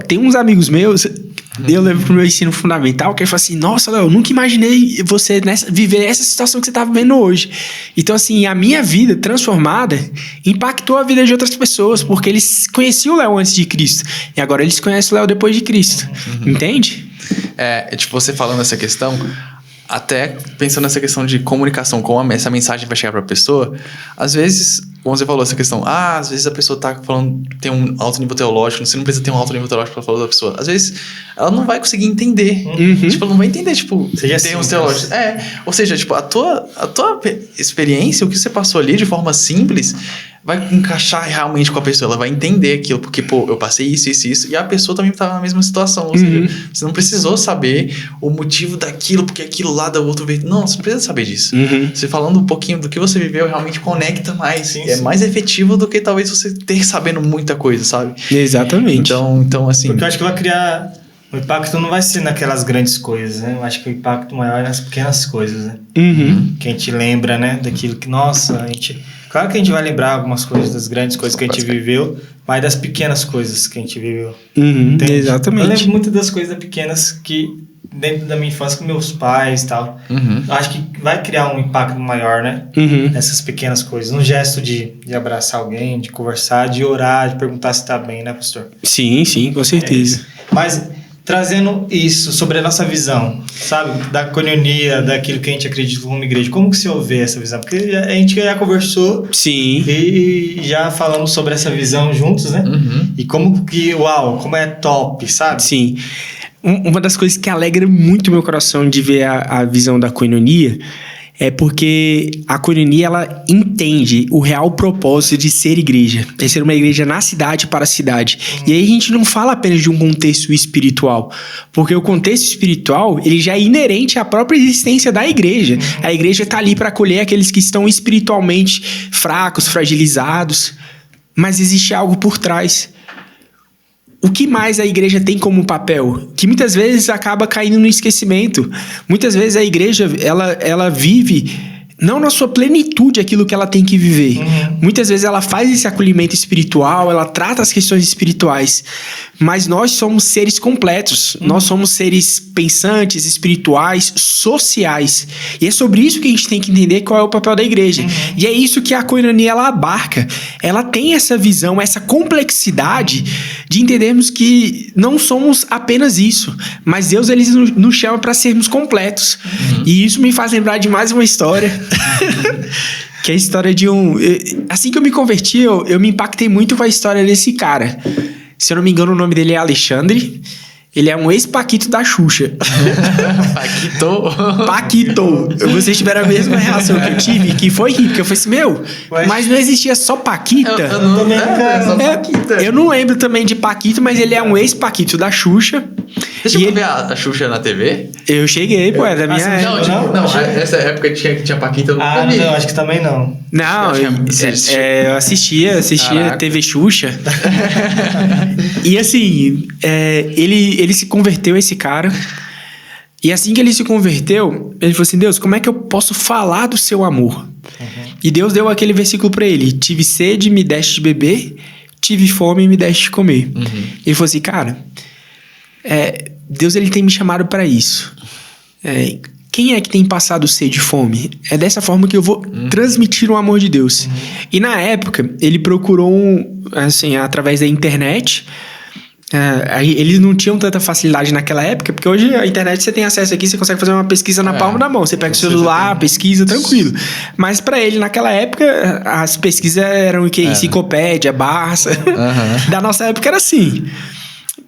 tem uns amigos meus... Eu levo pro meu ensino fundamental, que ele fala assim, nossa, Léo, eu nunca imaginei você viver essa situação que você tá vivendo hoje. Então, assim, a minha vida transformada impactou a vida de outras pessoas, porque eles conheciam o Léo antes de Cristo. E agora eles conhecem o Léo depois de Cristo. Entende?
Tipo, você falando essa questão, até pensando nessa questão de comunicação, como essa mensagem vai chegar pra pessoa, às vezes, como você falou, essa questão, às vezes a pessoa tá falando, tem um alto nível teológico, você não precisa ter um alto nível teológico pra falar da pessoa. Às vezes, ela não vai conseguir entender. Tipo, ela não vai entender, tipo, termos teológicos. Ou seja, tipo, a tua experiência, o que você passou ali de forma simples, vai encaixar realmente com a pessoa, ela vai entender aquilo, porque, eu passei isso, e a pessoa também tá na mesma situação, ou seja, você não precisou saber o motivo daquilo, porque aquilo lá da outra vez, não, você não precisa saber disso. Você falando um pouquinho do que você viveu, realmente conecta mais, é mais efetivo do que talvez você ter sabendo muita coisa, sabe?
Exatamente.
Então assim...
Porque eu acho que vai criar... O impacto não vai ser naquelas grandes coisas, né? Eu acho que o impacto maior é nas pequenas coisas, né? Que a gente lembra, né? Daquilo que, nossa, a gente... Claro que a gente vai lembrar algumas coisas das grandes coisas que a gente viveu, mas das pequenas coisas que a gente viveu.
Exatamente.
Eu lembro muito das coisas pequenas que, dentro da minha infância, com meus pais e tal. Eu acho que vai criar um impacto maior, né? Essas pequenas coisas. Um gesto de abraçar alguém, de conversar, de orar, de perguntar se tá bem, né, pastor?
Sim, com certeza.
Mas... Trazendo isso sobre a nossa visão, sabe? Da coinonia, daquilo que a gente acredita como igreja. Como que você vê essa visão? Porque a gente já conversou.
Sim.
E já falamos sobre essa visão juntos, né? E como que, como é top, sabe?
Sim. Uma das coisas que alegra muito o meu coração de ver a visão da coinonia é porque a coinonia, ela entende o real propósito de ser igreja. É ser uma igreja na cidade para a cidade. E aí a gente não fala apenas de um contexto espiritual. Porque o contexto espiritual, ele já é inerente à própria existência da igreja. A igreja está ali para acolher aqueles que estão espiritualmente fracos, fragilizados. Mas existe algo por trás. O que mais a igreja tem como papel? Que muitas vezes acaba caindo no esquecimento. Muitas vezes a igreja, ela vive não na sua plenitude aquilo que ela tem que viver. Muitas vezes ela faz esse acolhimento espiritual, ela trata as questões espirituais. Mas nós somos seres completos. Nós somos seres pensantes, espirituais, sociais. E é sobre isso que a gente tem que entender qual é o papel da igreja. E é isso que a coinonia, ela abarca. Ela tem essa visão, essa complexidade de entendermos que não somos apenas isso. Mas Deus, ele nos chama para sermos completos. E isso me faz lembrar de mais uma história. Que é a história de assim que eu me converti, eu me impactei muito com a história desse cara. Se eu não me engano, o nome dele é Alexandre. Ele é um ex-Paquito da Xuxa. Paquito. Vocês tiveram a mesma reação que eu tive, que foi rir, porque eu falei assim, mas não existia só Paquita? Eu não lembro também de Paquito, mas ele é um ex-Paquito da Xuxa.
Deixa eu ver a Xuxa na TV?
Eu cheguei, pô, é da minha época.
Não, nessa época tinha Paquita, eu nunca vi.
Não, acho que também não.
Não, eu assistia TV Xuxa. E assim, ele se converteu, esse cara. E assim que ele se converteu, ele falou assim, Deus, como é que eu posso falar do seu amor? E Deus deu aquele versículo pra ele, tive sede, me deste de beber, tive fome, me deste de comer. Ele falou assim, cara, Deus, ele tem me chamado para isso. Quem é que tem passado sede e fome? É dessa forma que eu vou transmitir o amor de Deus. E na época, ele procurou, assim, através da internet, Eles não tinham tanta facilidade naquela época, porque hoje a internet você tem acesso aqui, você consegue fazer uma pesquisa na palma da mão. Você pega o celular, pesquisa, tranquilo. Mas pra ele, naquela época, as pesquisas eram o quê? Enciclopédia, Barça. Da nossa época era assim.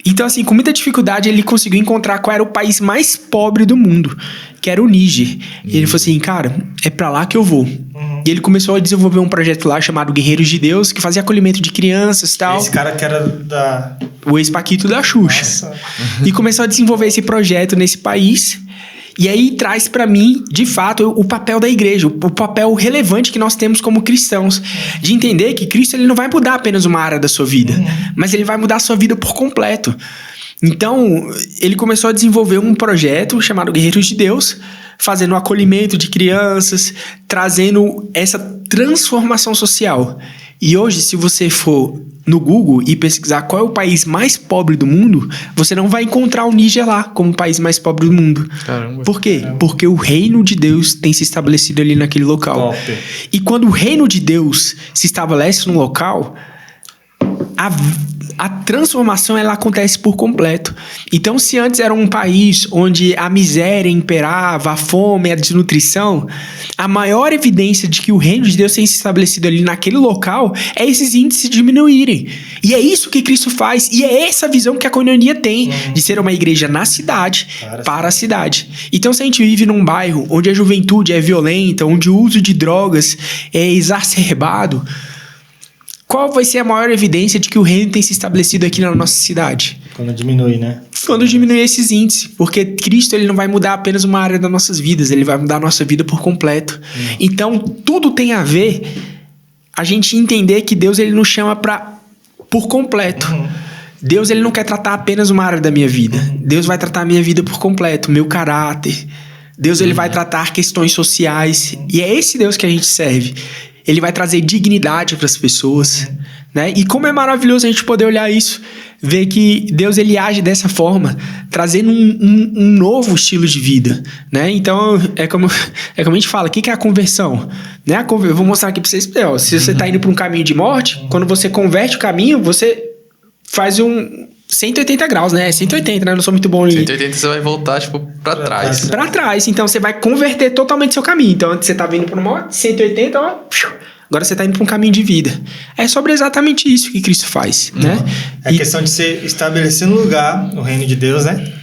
Então, assim, com muita dificuldade, ele conseguiu encontrar qual era o país mais pobre do mundo, que era o Níger. E ele falou assim, cara, é pra lá que eu vou. E ele começou a desenvolver um projeto lá chamado Guerreiros de Deus, que fazia acolhimento de crianças e tal.
Esse cara que era
o ex-paquito da Xuxa. E começou a desenvolver esse projeto nesse país. E aí traz pra mim, de fato, o papel da igreja, o papel relevante que nós temos como cristãos. De entender que Cristo ele não vai mudar apenas uma área da sua vida, mas ele vai mudar a sua vida por completo. Então, ele começou a desenvolver um projeto chamado Guerreiros de Deus, fazendo o acolhimento de crianças, trazendo essa transformação social. E hoje, se você for no Google e pesquisar qual é o país mais pobre do mundo, você não vai encontrar o Níger lá como o país mais pobre do mundo.
Caramba.
Por quê? Porque o reino de Deus tem se estabelecido ali naquele local.
Top.
E quando o reino de Deus se estabelece num local, a transformação ela acontece por completo. Então, se antes era um país onde a miséria imperava, a fome, a desnutrição, a maior evidência de que o reino de Deus tem se estabelecido ali naquele local é esses índices diminuírem. E é isso que Cristo faz. E é essa visão que a Koinonia tem de ser uma igreja na cidade, para a cidade. Então, se a gente vive num bairro onde a juventude é violenta, onde o uso de drogas é exacerbado, qual vai ser a maior evidência de que o reino tem se estabelecido aqui na nossa cidade?
Quando diminui, né?
Quando diminui esses índices. Porque Cristo ele não vai mudar apenas uma área das nossas vidas, ele vai mudar a nossa vida por completo. Então, tudo tem a ver a gente entender que Deus ele nos chama por completo. Deus ele não quer tratar apenas uma área da minha vida. Deus vai tratar a minha vida por completo, meu caráter. Deus ele vai tratar questões sociais. E é esse Deus que a gente serve. Ele vai trazer dignidade para as pessoas, né? E como é maravilhoso a gente poder olhar isso, ver que Deus ele age dessa forma, trazendo um novo estilo de vida, né? Então, é como a gente fala, o que é a conversão? Né? Eu vou mostrar aqui para vocês, se você está indo para um caminho de morte, quando você converte o caminho, você faz 180 graus, né? 180, né? Eu não sou muito bom em...
180 você vai voltar, tipo, pra trás.
Pra trás. Então, você vai converter totalmente seu caminho. Então, antes você tá vindo pra uma 180, ó... Agora você tá indo pra um caminho de vida. É sobre exatamente isso que Cristo faz, né?
É questão de você estabelecer no lugar, no reino de Deus, né?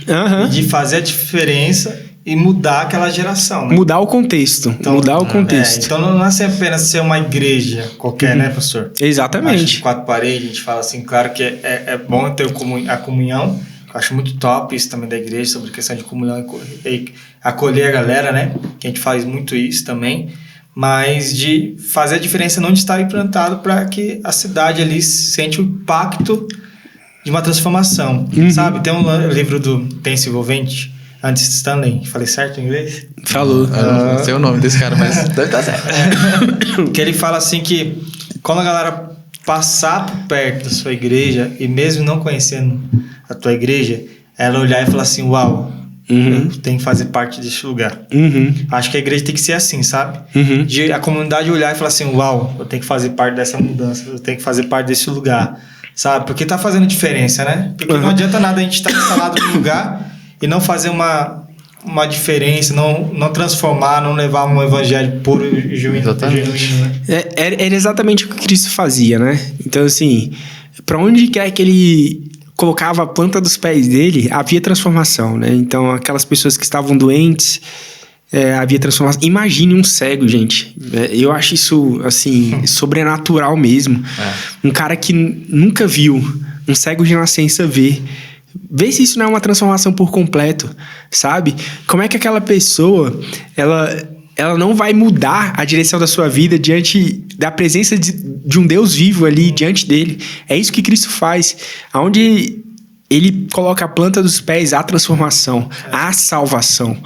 De fazer a diferença e mudar aquela geração, né?
Mudar o contexto.
Então,
mudar o contexto.
Então, não é apenas ser uma igreja qualquer, né, pastor?
Exatamente.
De 4 paredes, a gente fala assim, claro que é bom ter a comunhão. Eu acho muito top isso também da igreja, sobre a questão de comunhão e acolher a galera, né? Que a gente faz muito isso também. Mas de fazer a diferença não de estar implantado para que a cidade ali sente o impacto de uma transformação, sabe? Tem um livro do Pense Envolvente, antes de Stanley, falei certo em inglês?
Falou.
Não sei o nome desse cara, mas deve estar certo.
Que ele fala assim que quando a galera passar por perto da sua igreja e mesmo não conhecendo a tua igreja, ela olhar e falar assim, uau, eu tenho que fazer parte desse lugar. Acho que a igreja tem que ser assim, sabe? De a comunidade olhar e falar assim, uau, eu tenho que fazer parte dessa mudança, eu tenho que fazer parte desse lugar, sabe? Porque tá fazendo diferença, né? Porque não adianta nada a gente estar instalado no lugar e não fazer uma diferença, não transformar, não levar um evangelho puro e genuíno, né?
Era exatamente o que Cristo fazia, né? Então, assim, para onde quer que ele colocava a planta dos pés dele, havia transformação, né? Então, aquelas pessoas que estavam doentes, havia transformação. Imagine um cego, gente. Eu acho isso, assim, sobrenatural mesmo. Um cara que nunca viu, um cego de nascença ver. Vê se isso não é uma transformação por completo, sabe? Como é que aquela pessoa, ela não vai mudar a direção da sua vida diante da presença de um Deus vivo ali diante dele? É isso que Cristo faz. Onde ele coloca a planta dos pés, a transformação, a salvação.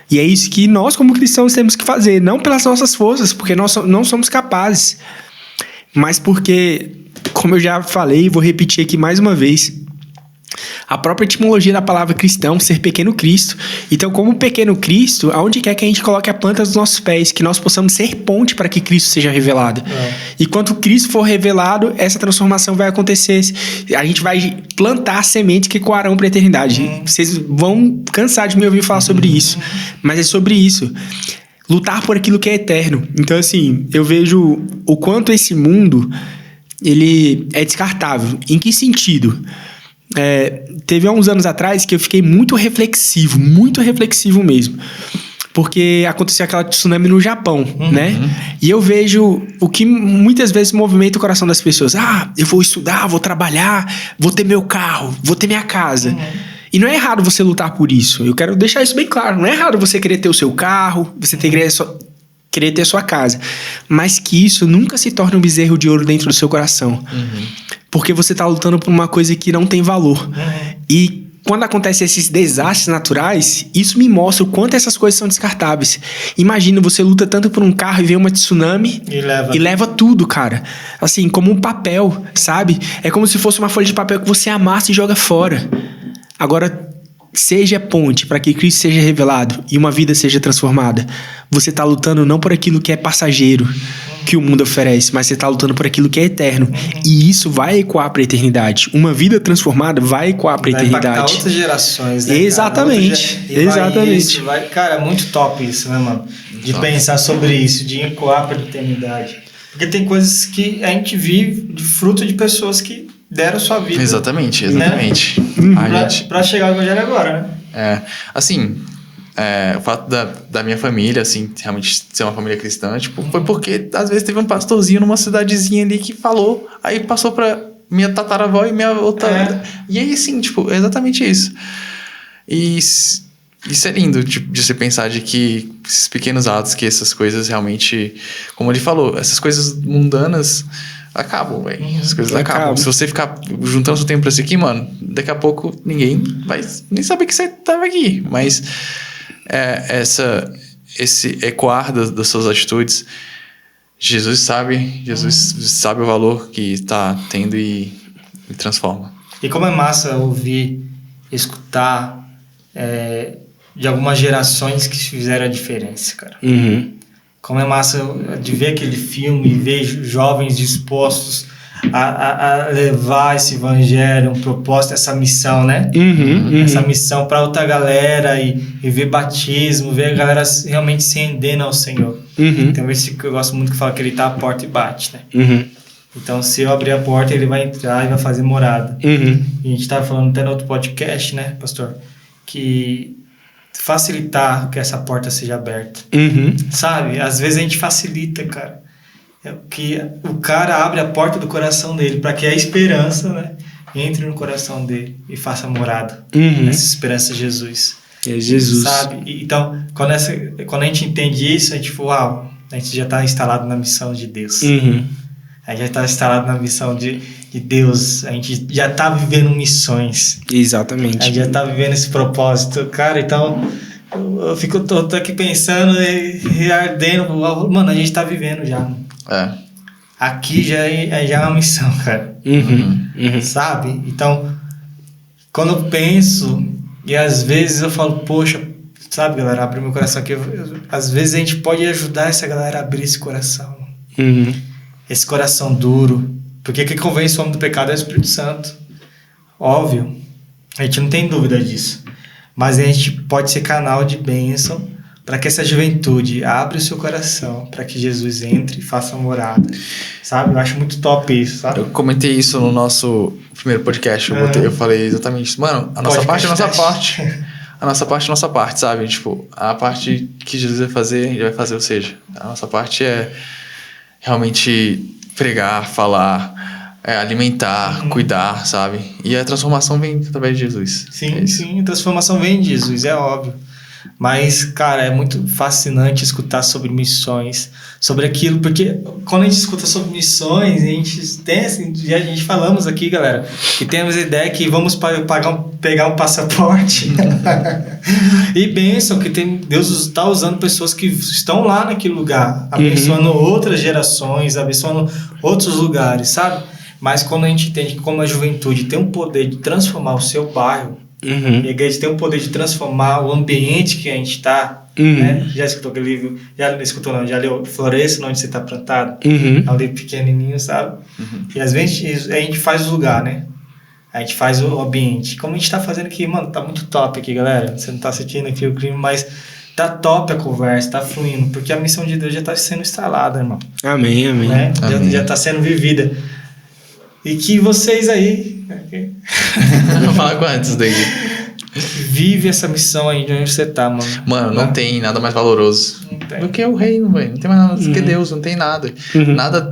E é isso que nós, como cristãos, temos que fazer. Não pelas nossas forças, porque nós não somos capazes. Mas porque, como eu já falei, vou repetir aqui mais uma vez, A própria etimologia da palavra cristão, ser pequeno Cristo. Então, como pequeno Cristo, aonde quer que a gente coloque a planta dos nossos pés, que nós possamos ser ponte para que Cristo seja revelado. E quando Cristo for revelado, essa transformação vai acontecer. A gente vai plantar sementes que coarão para a eternidade. Vocês vão cansar de me ouvir falar sobre isso, mas é sobre isso. Lutar por aquilo que é eterno. Então, assim, eu vejo o quanto esse mundo, ele é descartável. Em que sentido? Teve há uns anos atrás que eu fiquei muito reflexivo mesmo. Porque aconteceu aquela tsunami no Japão, né? E eu vejo o que muitas vezes movimenta o coração das pessoas. Eu vou estudar, vou trabalhar, vou ter meu carro, vou ter minha casa. E não é errado você lutar por isso. Eu quero deixar isso bem claro. Não é errado você querer ter o seu carro, você querer ter a sua casa. Mas que isso nunca se torne um bezerro de ouro dentro do seu coração. Porque você está lutando por uma coisa que não tem valor. E quando acontecem esses desastres naturais, isso me mostra o quanto essas coisas são descartáveis. Imagina, você luta tanto por um carro e vem uma tsunami e leva tudo, cara. Assim, como um papel, sabe? É como se fosse uma folha de papel que você amassa e joga fora. Agora, seja ponte para que Cristo seja revelado e uma vida seja transformada. Você está lutando não por aquilo que é passageiro, que o mundo oferece, mas você está lutando por aquilo que é eterno. E isso vai ecoar para a eternidade. Uma vida transformada vai ecoar para a eternidade.
Vai impactar outras gerações, né?
Exatamente.
Exatamente. Cara, muito top isso, né, mano? De pensar sobre isso, de ecoar para a eternidade. Porque tem coisas que a gente vive de fruto de pessoas que deram sua vida.
Exatamente.
Né? Pra chegar ao evangelho agora, né?
Assim, o fato da minha família, assim, realmente ser uma família cristã, tipo, foi porque às vezes teve um pastorzinho numa cidadezinha ali que falou, aí passou pra minha tataravó e minha outra... E aí, assim, tipo, é exatamente isso. E isso é lindo, tipo, de se pensar de que esses pequenos atos, que essas coisas realmente, como ele falou, essas coisas mundanas acabam, velho. As coisas acabam. Se você ficar juntando seu tempo pra isso aqui, mano, daqui a pouco ninguém vai nem saber que você tava aqui. Mas esse ecoar das suas atitudes, Jesus sabe o valor que está tendo e transforma.
E como é massa ouvir, escutar de algumas gerações que fizeram a diferença, cara. Como é massa de ver aquele filme e ver jovens dispostos a levar esse evangelho, um propósito, essa missão, né? Essa missão para outra galera e ver batismo, ver a galera realmente se rendendo ao Senhor. Tem um versículo que eu gosto muito que fala que ele tá à porta e bate, né? Então, se eu abrir a porta, ele vai entrar e vai fazer morada. E a gente tava falando até no outro podcast, né, pastor? Que facilitar que essa porta seja aberta. Sabe? Às vezes a gente facilita, cara. Que o cara abre a porta do coração dele para que a esperança, né, entre no coração dele e faça morada. Essa esperança é Jesus.
É Jesus.
Sabe? Então, quando a gente entende isso, a gente fala, a gente já está instalado na missão de Deus. A gente já está instalado na missão de Deus. A gente já está vivendo missões.
Exatamente.
A gente já está vivendo esse propósito. Cara, então, eu tô aqui pensando e ardendo. Mano, a gente está vivendo já. Aqui já é uma missão, cara. Sabe? Então, quando eu penso, e às vezes eu falo, poxa, sabe, galera, abre meu coração aqui. Às vezes a gente pode ajudar essa galera a abrir esse coração. Esse coração duro. Porque quem convence o homem do pecado é o Espírito Santo. Óbvio. A gente não tem dúvida disso. Mas a gente pode ser canal de bênção para que essa juventude abra o seu coração, para que Jesus entre e faça morada. Sabe? Eu acho muito top isso, sabe?
Eu comentei isso no nosso primeiro podcast. Eu falei exatamente isso. Mano, a nossa parte é a nossa parte. A nossa parte é a nossa parte, sabe? Tipo, a parte que Jesus vai fazer, ele vai fazer. Ou seja, a nossa parte é realmente pregar, falar, alimentar, cuidar, sabe? E a transformação vem através de Jesus.
Sim, a transformação vem de Jesus, é óbvio. Mas, cara, é muito fascinante escutar sobre missões, sobre aquilo, porque quando a gente escuta sobre missões, a gente tem assim, a gente falamos aqui, galera, que temos a ideia que vamos pegar um passaporte e bênção, que Deus está usando pessoas que estão lá naquele lugar, abençoando outras gerações, abençoando outros lugares, sabe? Mas quando a gente entende que como a juventude tem o poder de transformar o seu bairro, e a igreja tem o poder de transformar o ambiente que a gente está, né? Já escutou aquele livro? Já escutou não? Já leu Floresça, onde você está plantado? É um livro pequenininho, sabe? E às vezes a gente faz o lugar, né? A gente faz o ambiente. Como a gente tá fazendo aqui, mano, tá muito top aqui, galera. Você não tá sentindo aqui o clima, mas tá top a conversa, tá fluindo. Porque a missão de Deus já tá sendo instalada, irmão.
Amém, amém.
Né?
Amém.
Já tá sendo vivida. E que vocês aí...
Fala quantos daí?
Vive essa missão aí de onde você tá, mano.
Mano, não tem nada mais valoroso do que o reino, velho. Não tem mais nada do que Deus, não tem nada.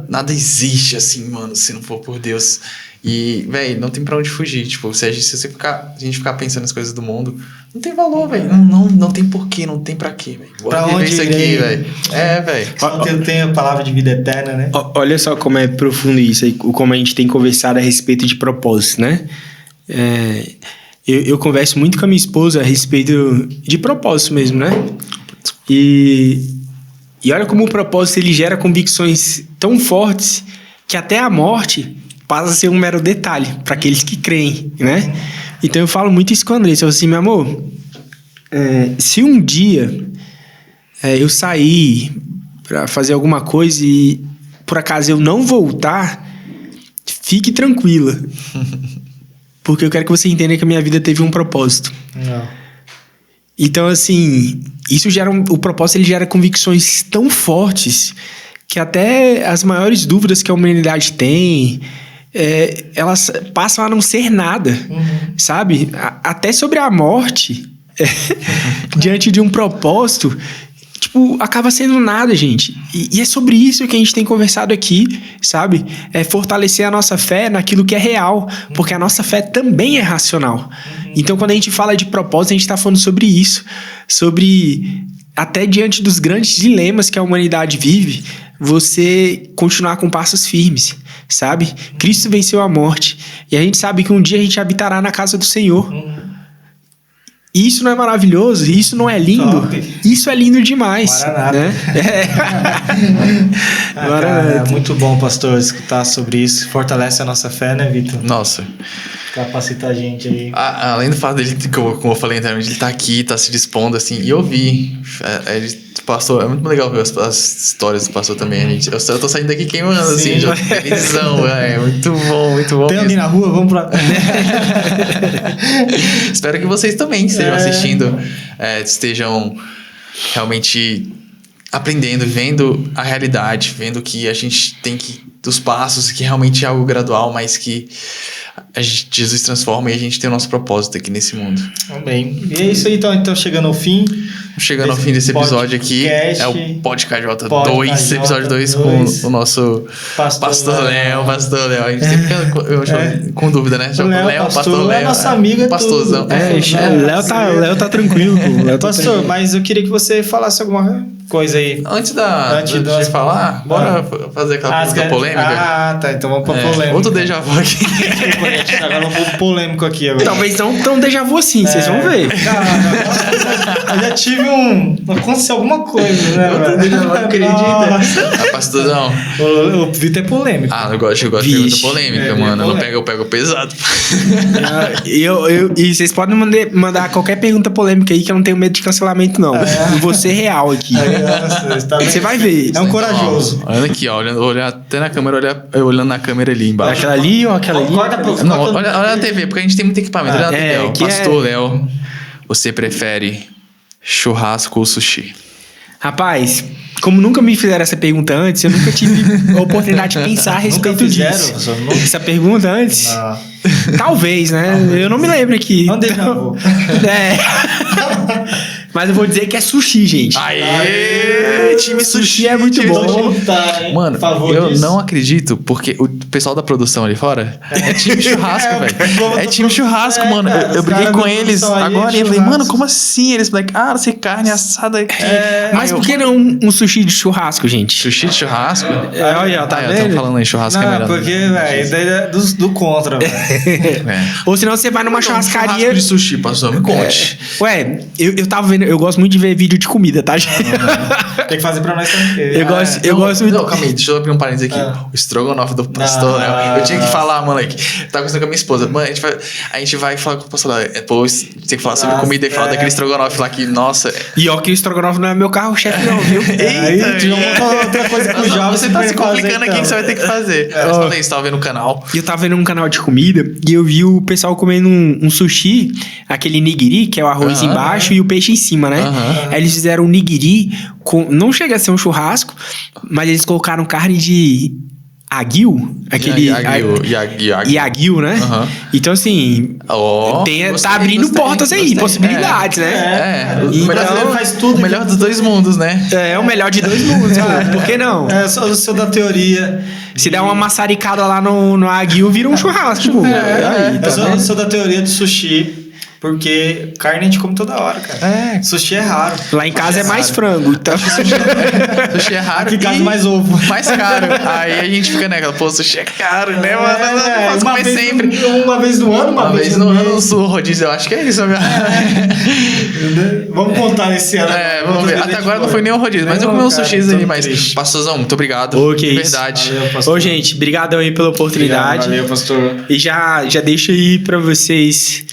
Nada existe assim, mano, se não for por Deus. E, velho, não tem pra onde fugir. Tipo, se a gente ficar pensando nas coisas do mundo, não tem valor, velho. Não tem porquê, não tem pra quê, velho.
Pra onde
isso aqui, velho. Velho.
Só eu tenho a palavra de vida eterna, né?
Olha só como é profundo isso aí, como a gente tem conversado a respeito de propósito, né? Eu converso muito com a minha esposa a respeito de propósito mesmo, né? E olha como o propósito ele gera convicções tão fortes que até a morte passa a ser um mero detalhe para aqueles que creem, né? Então eu falo muito isso com a Andressa, eu falo assim, meu amor, se um dia eu sair para fazer alguma coisa e por acaso eu não voltar, fique tranquila, porque eu quero que você entenda que a minha vida teve um propósito.
Não.
Então, assim, isso gera o propósito ele gera convicções tão fortes que até as maiores dúvidas que a humanidade tem, elas passam a não ser nada, sabe? Até sobre a morte, diante de um propósito, tipo, acaba sendo nada, gente. E é sobre isso que a gente tem conversado aqui, sabe? É fortalecer a nossa fé naquilo que é real, porque a nossa fé também é racional. Então, quando a gente fala de propósito, a gente está falando sobre isso, sobre até diante dos grandes dilemas que a humanidade vive, você continuar com passos firmes, sabe? Cristo venceu a morte e a gente sabe que um dia a gente habitará na casa do Senhor. E isso não é maravilhoso? Isso não é lindo?
Top.
Isso é lindo demais.
Maranata.
Né?
Cara, é muito bom, pastor, escutar sobre isso. Fortalece a nossa fé, né, Vitor?
Nossa.
Capacita a gente aí.
Além do fato dele, como eu falei anteriormente, ele tá aqui, tá se dispondo, assim, e eu vi. Pastor, é muito legal ver as histórias do pastor também. Eu tô saindo daqui queimando, assim, de televisão, é muito bom, muito bom.
Tem alguém na rua? Vamos pra...
Espero que vocês também estejam assistindo, estejam realmente aprendendo, vendo a realidade, vendo que a gente tem que, dos passos, que realmente é algo gradual, mas que Jesus transforma e a gente tem o nosso propósito aqui nesse mundo.
Amém. E é isso aí, então chegando ao fim.
Chegando ao fim desse episódio aqui, é o Podcast J2, episódio 2 com o nosso Pastor Léo. A gente sempre fica com dúvida, né?
Léo, Pastor Léo. É nosso amigo,
pastorzão.
Léo tá tranquilo.
Pastor, mas eu queria que você falasse alguma coisa aí.
Antes de falar, bora fazer aquela pergunta polêmica.
Ah, tá. Então vamos pra polêmica.
Outro déjà vu aqui.
Agora vamos pro polêmico aqui agora.
Talvez não tão déjà vu assim, vocês vão ver.
Eu já tive aconteceu alguma coisa, né?
Outro déjà vu, acredita? Pastorzão.
O Vitor é polêmico.
Eu gosto de pergunta polêmica, mano. Eu pego pesado.
E vocês podem mandar qualquer pergunta polêmica aí que eu não tenho medo de cancelamento, não. Eu vou ser real aqui. Você vai ver.
É um corajoso.
Olha aqui, ó. Olha até na câmera, olhando na câmera ali embaixo.
Aquela ali ou aquela ali?
Não, olha na TV, porque a gente tem muito equipamento. Olha na TV, ó. Pastor Léo, você prefere churrasco ou sushi?
Rapaz, como nunca me fizeram essa pergunta antes, eu nunca tive a oportunidade de pensar a respeito disso. Essa pergunta antes?
Não.
Talvez, né? Eu não me lembro aqui.
Não déjà vu.
Mas eu vou dizer que é sushi, gente.
Aê! Time sushi
é muito bom.
Mano, eu não acredito, porque o pessoal da produção ali fora é time churrasco, velho. É time churrasco, mano. Eu briguei com eles agora e eu falei, mano, como assim? Eles falaram, não sei, carne assada aqui.
Mas por que não um sushi de churrasco, gente?
Sushi de churrasco?
Olha, tá vendo?
Eu tô falando aí, churrasco é melhor.
Porque, velho, a ideia é do contra, velho.
Ou senão você vai numa churrascaria...
Churrasco de sushi, pastor, me conte.
Ué, eu tava vendo vendo, eu gosto muito de ver vídeo de comida, tá?
Tem que fazer pra nós também.
Eu gosto muito.
Não, calma aí, deixa eu abrir um parênteses aqui. O estrogonofe do pastor, né? Eu tinha que falar, moleque. Tava conversando com a minha esposa. Mano, a gente vai falar com o pastor lá. Depois tem que falar sobre comida e falar daquele estrogonofe lá que, nossa.
E ó, que o estrogonofe não é meu carro-chefe, não, viu?
Aí, tinha outra coisa com o Java.
Você tá se complicando aqui que você vai ter que fazer. Mas falei isso, tava vendo o canal.
E eu tava vendo um canal de comida e eu vi o pessoal comendo um sushi, aquele nigiri, que é o arroz embaixo e o peixe em cima, né? Aí eles fizeram um nigiri com... Não chega a ser um churrasco, mas eles colocaram carne de aguil, aquele... Yagyu, né? Então, assim... tá abrindo portas aí, possibilidades, né?
O brasileiro faz tudo. O melhor dos dois mundos, né?
É, o melhor de dois mundos, pô. Por que não?
Eu sou da teoria...
Se der uma maçaricada lá no aguil, vira um churrasco, pô.
Eu sou da teoria do sushi... Porque carne a gente come toda hora, cara. Sushi é raro.
Lá em casa é mais frango. Então...
Sushi é raro.
Aqui em casa mais ovo.
Mais caro. Aí a gente fica naquela, pô, sushi é caro, né, mano? Não posso comer sempre.
Uma vez no ano,
uma vez no ano, o rodízio, eu acho que é isso.
Vamos contar esse ano.
Vamos ver. Até agora não foi nem um rodízio, mas eu comi uns sushis aí, mas... Pastorzão, muito obrigado.
De
verdade.
Ô, gente, obrigado aí pela oportunidade.
Valeu, pastor.
E já deixo aí pra vocês...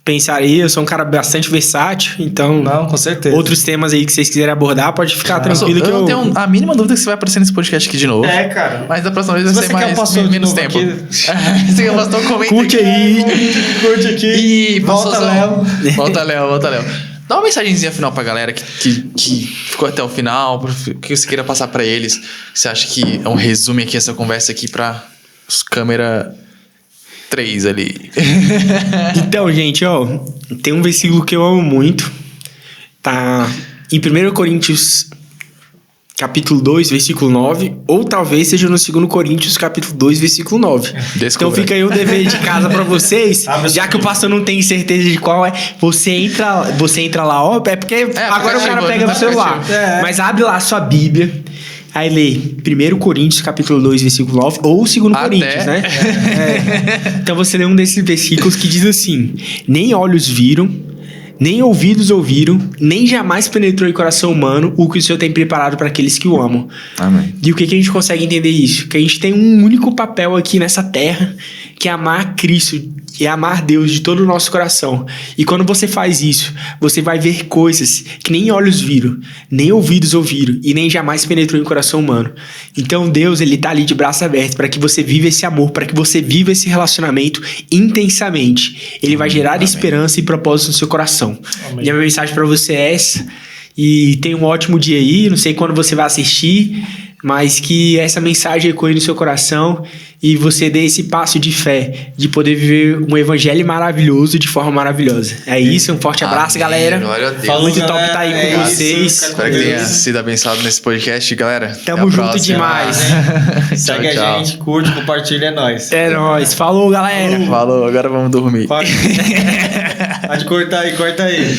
pensar aí, eu sou um cara bastante versátil, então...
Não, com certeza.
Outros temas aí que vocês quiserem abordar, pode ficar tranquilo que eu...
não tenho a mínima dúvida que você vai aparecer nesse podcast aqui de novo.
Cara.
Mas da próxima vez vai ser mais menos tempo. Se quer pastor, comenta
curte
aqui.
aí.
Curte aqui.
E
volta, Léo.
Volta, Léo. Dá uma mensagenzinha final pra galera que ficou até o final, que você queira passar pra eles. Você acha que é um resumo aqui, essa conversa aqui pra os câmera... 3 ali.
Então, gente, ó, tem um versículo que eu amo muito. Tá em 1 Coríntios, capítulo 2, versículo 9. Ou talvez seja no 2 Coríntios, capítulo 2, versículo 9. Então fica aí o dever de casa pra vocês. Já que o pastor não tem certeza de qual é, você entra lá, ó. É porque agora o cara pega no celular. Mas abre lá a sua Bíblia. Aí lê 1 Coríntios, capítulo 2, versículo 9, ou 2 Coríntios, né? Então você lê um desses versículos que diz assim: nem olhos viram, nem ouvidos ouviram, nem jamais penetrou em coração humano o que o Senhor tem preparado para aqueles que o amam.
Amém.
E o que a gente consegue entender isso? Que a gente tem um único papel aqui nessa terra, que é amar Cristo, e amar Deus de todo o nosso coração. E quando você faz isso, você vai ver coisas que nem olhos viram, nem ouvidos ouviram, e nem jamais penetrou em coração humano. Então Deus, Ele tá ali de braço aberto para que você viva esse amor, para que você viva esse relacionamento intensamente. Ele vai gerar esperança e propósito no seu coração. Amém. E a minha mensagem para você é essa. E tenha um ótimo dia aí, não sei quando você vai assistir, mas que essa mensagem ecoe no seu coração e você dê esse passo de fé, de poder viver um evangelho maravilhoso de forma maravilhosa. É isso, um forte abraço, galera.
Glória a Deus.
Falou, muito top tá aí com vocês.
Espero que tenha sido abençoado nesse podcast, galera.
Tamo junto demais.
Segue a gente, curte, compartilha, é nóis.
É nóis. Falou, galera.
Falou, agora vamos dormir.
Pode cortar aí, corta aí.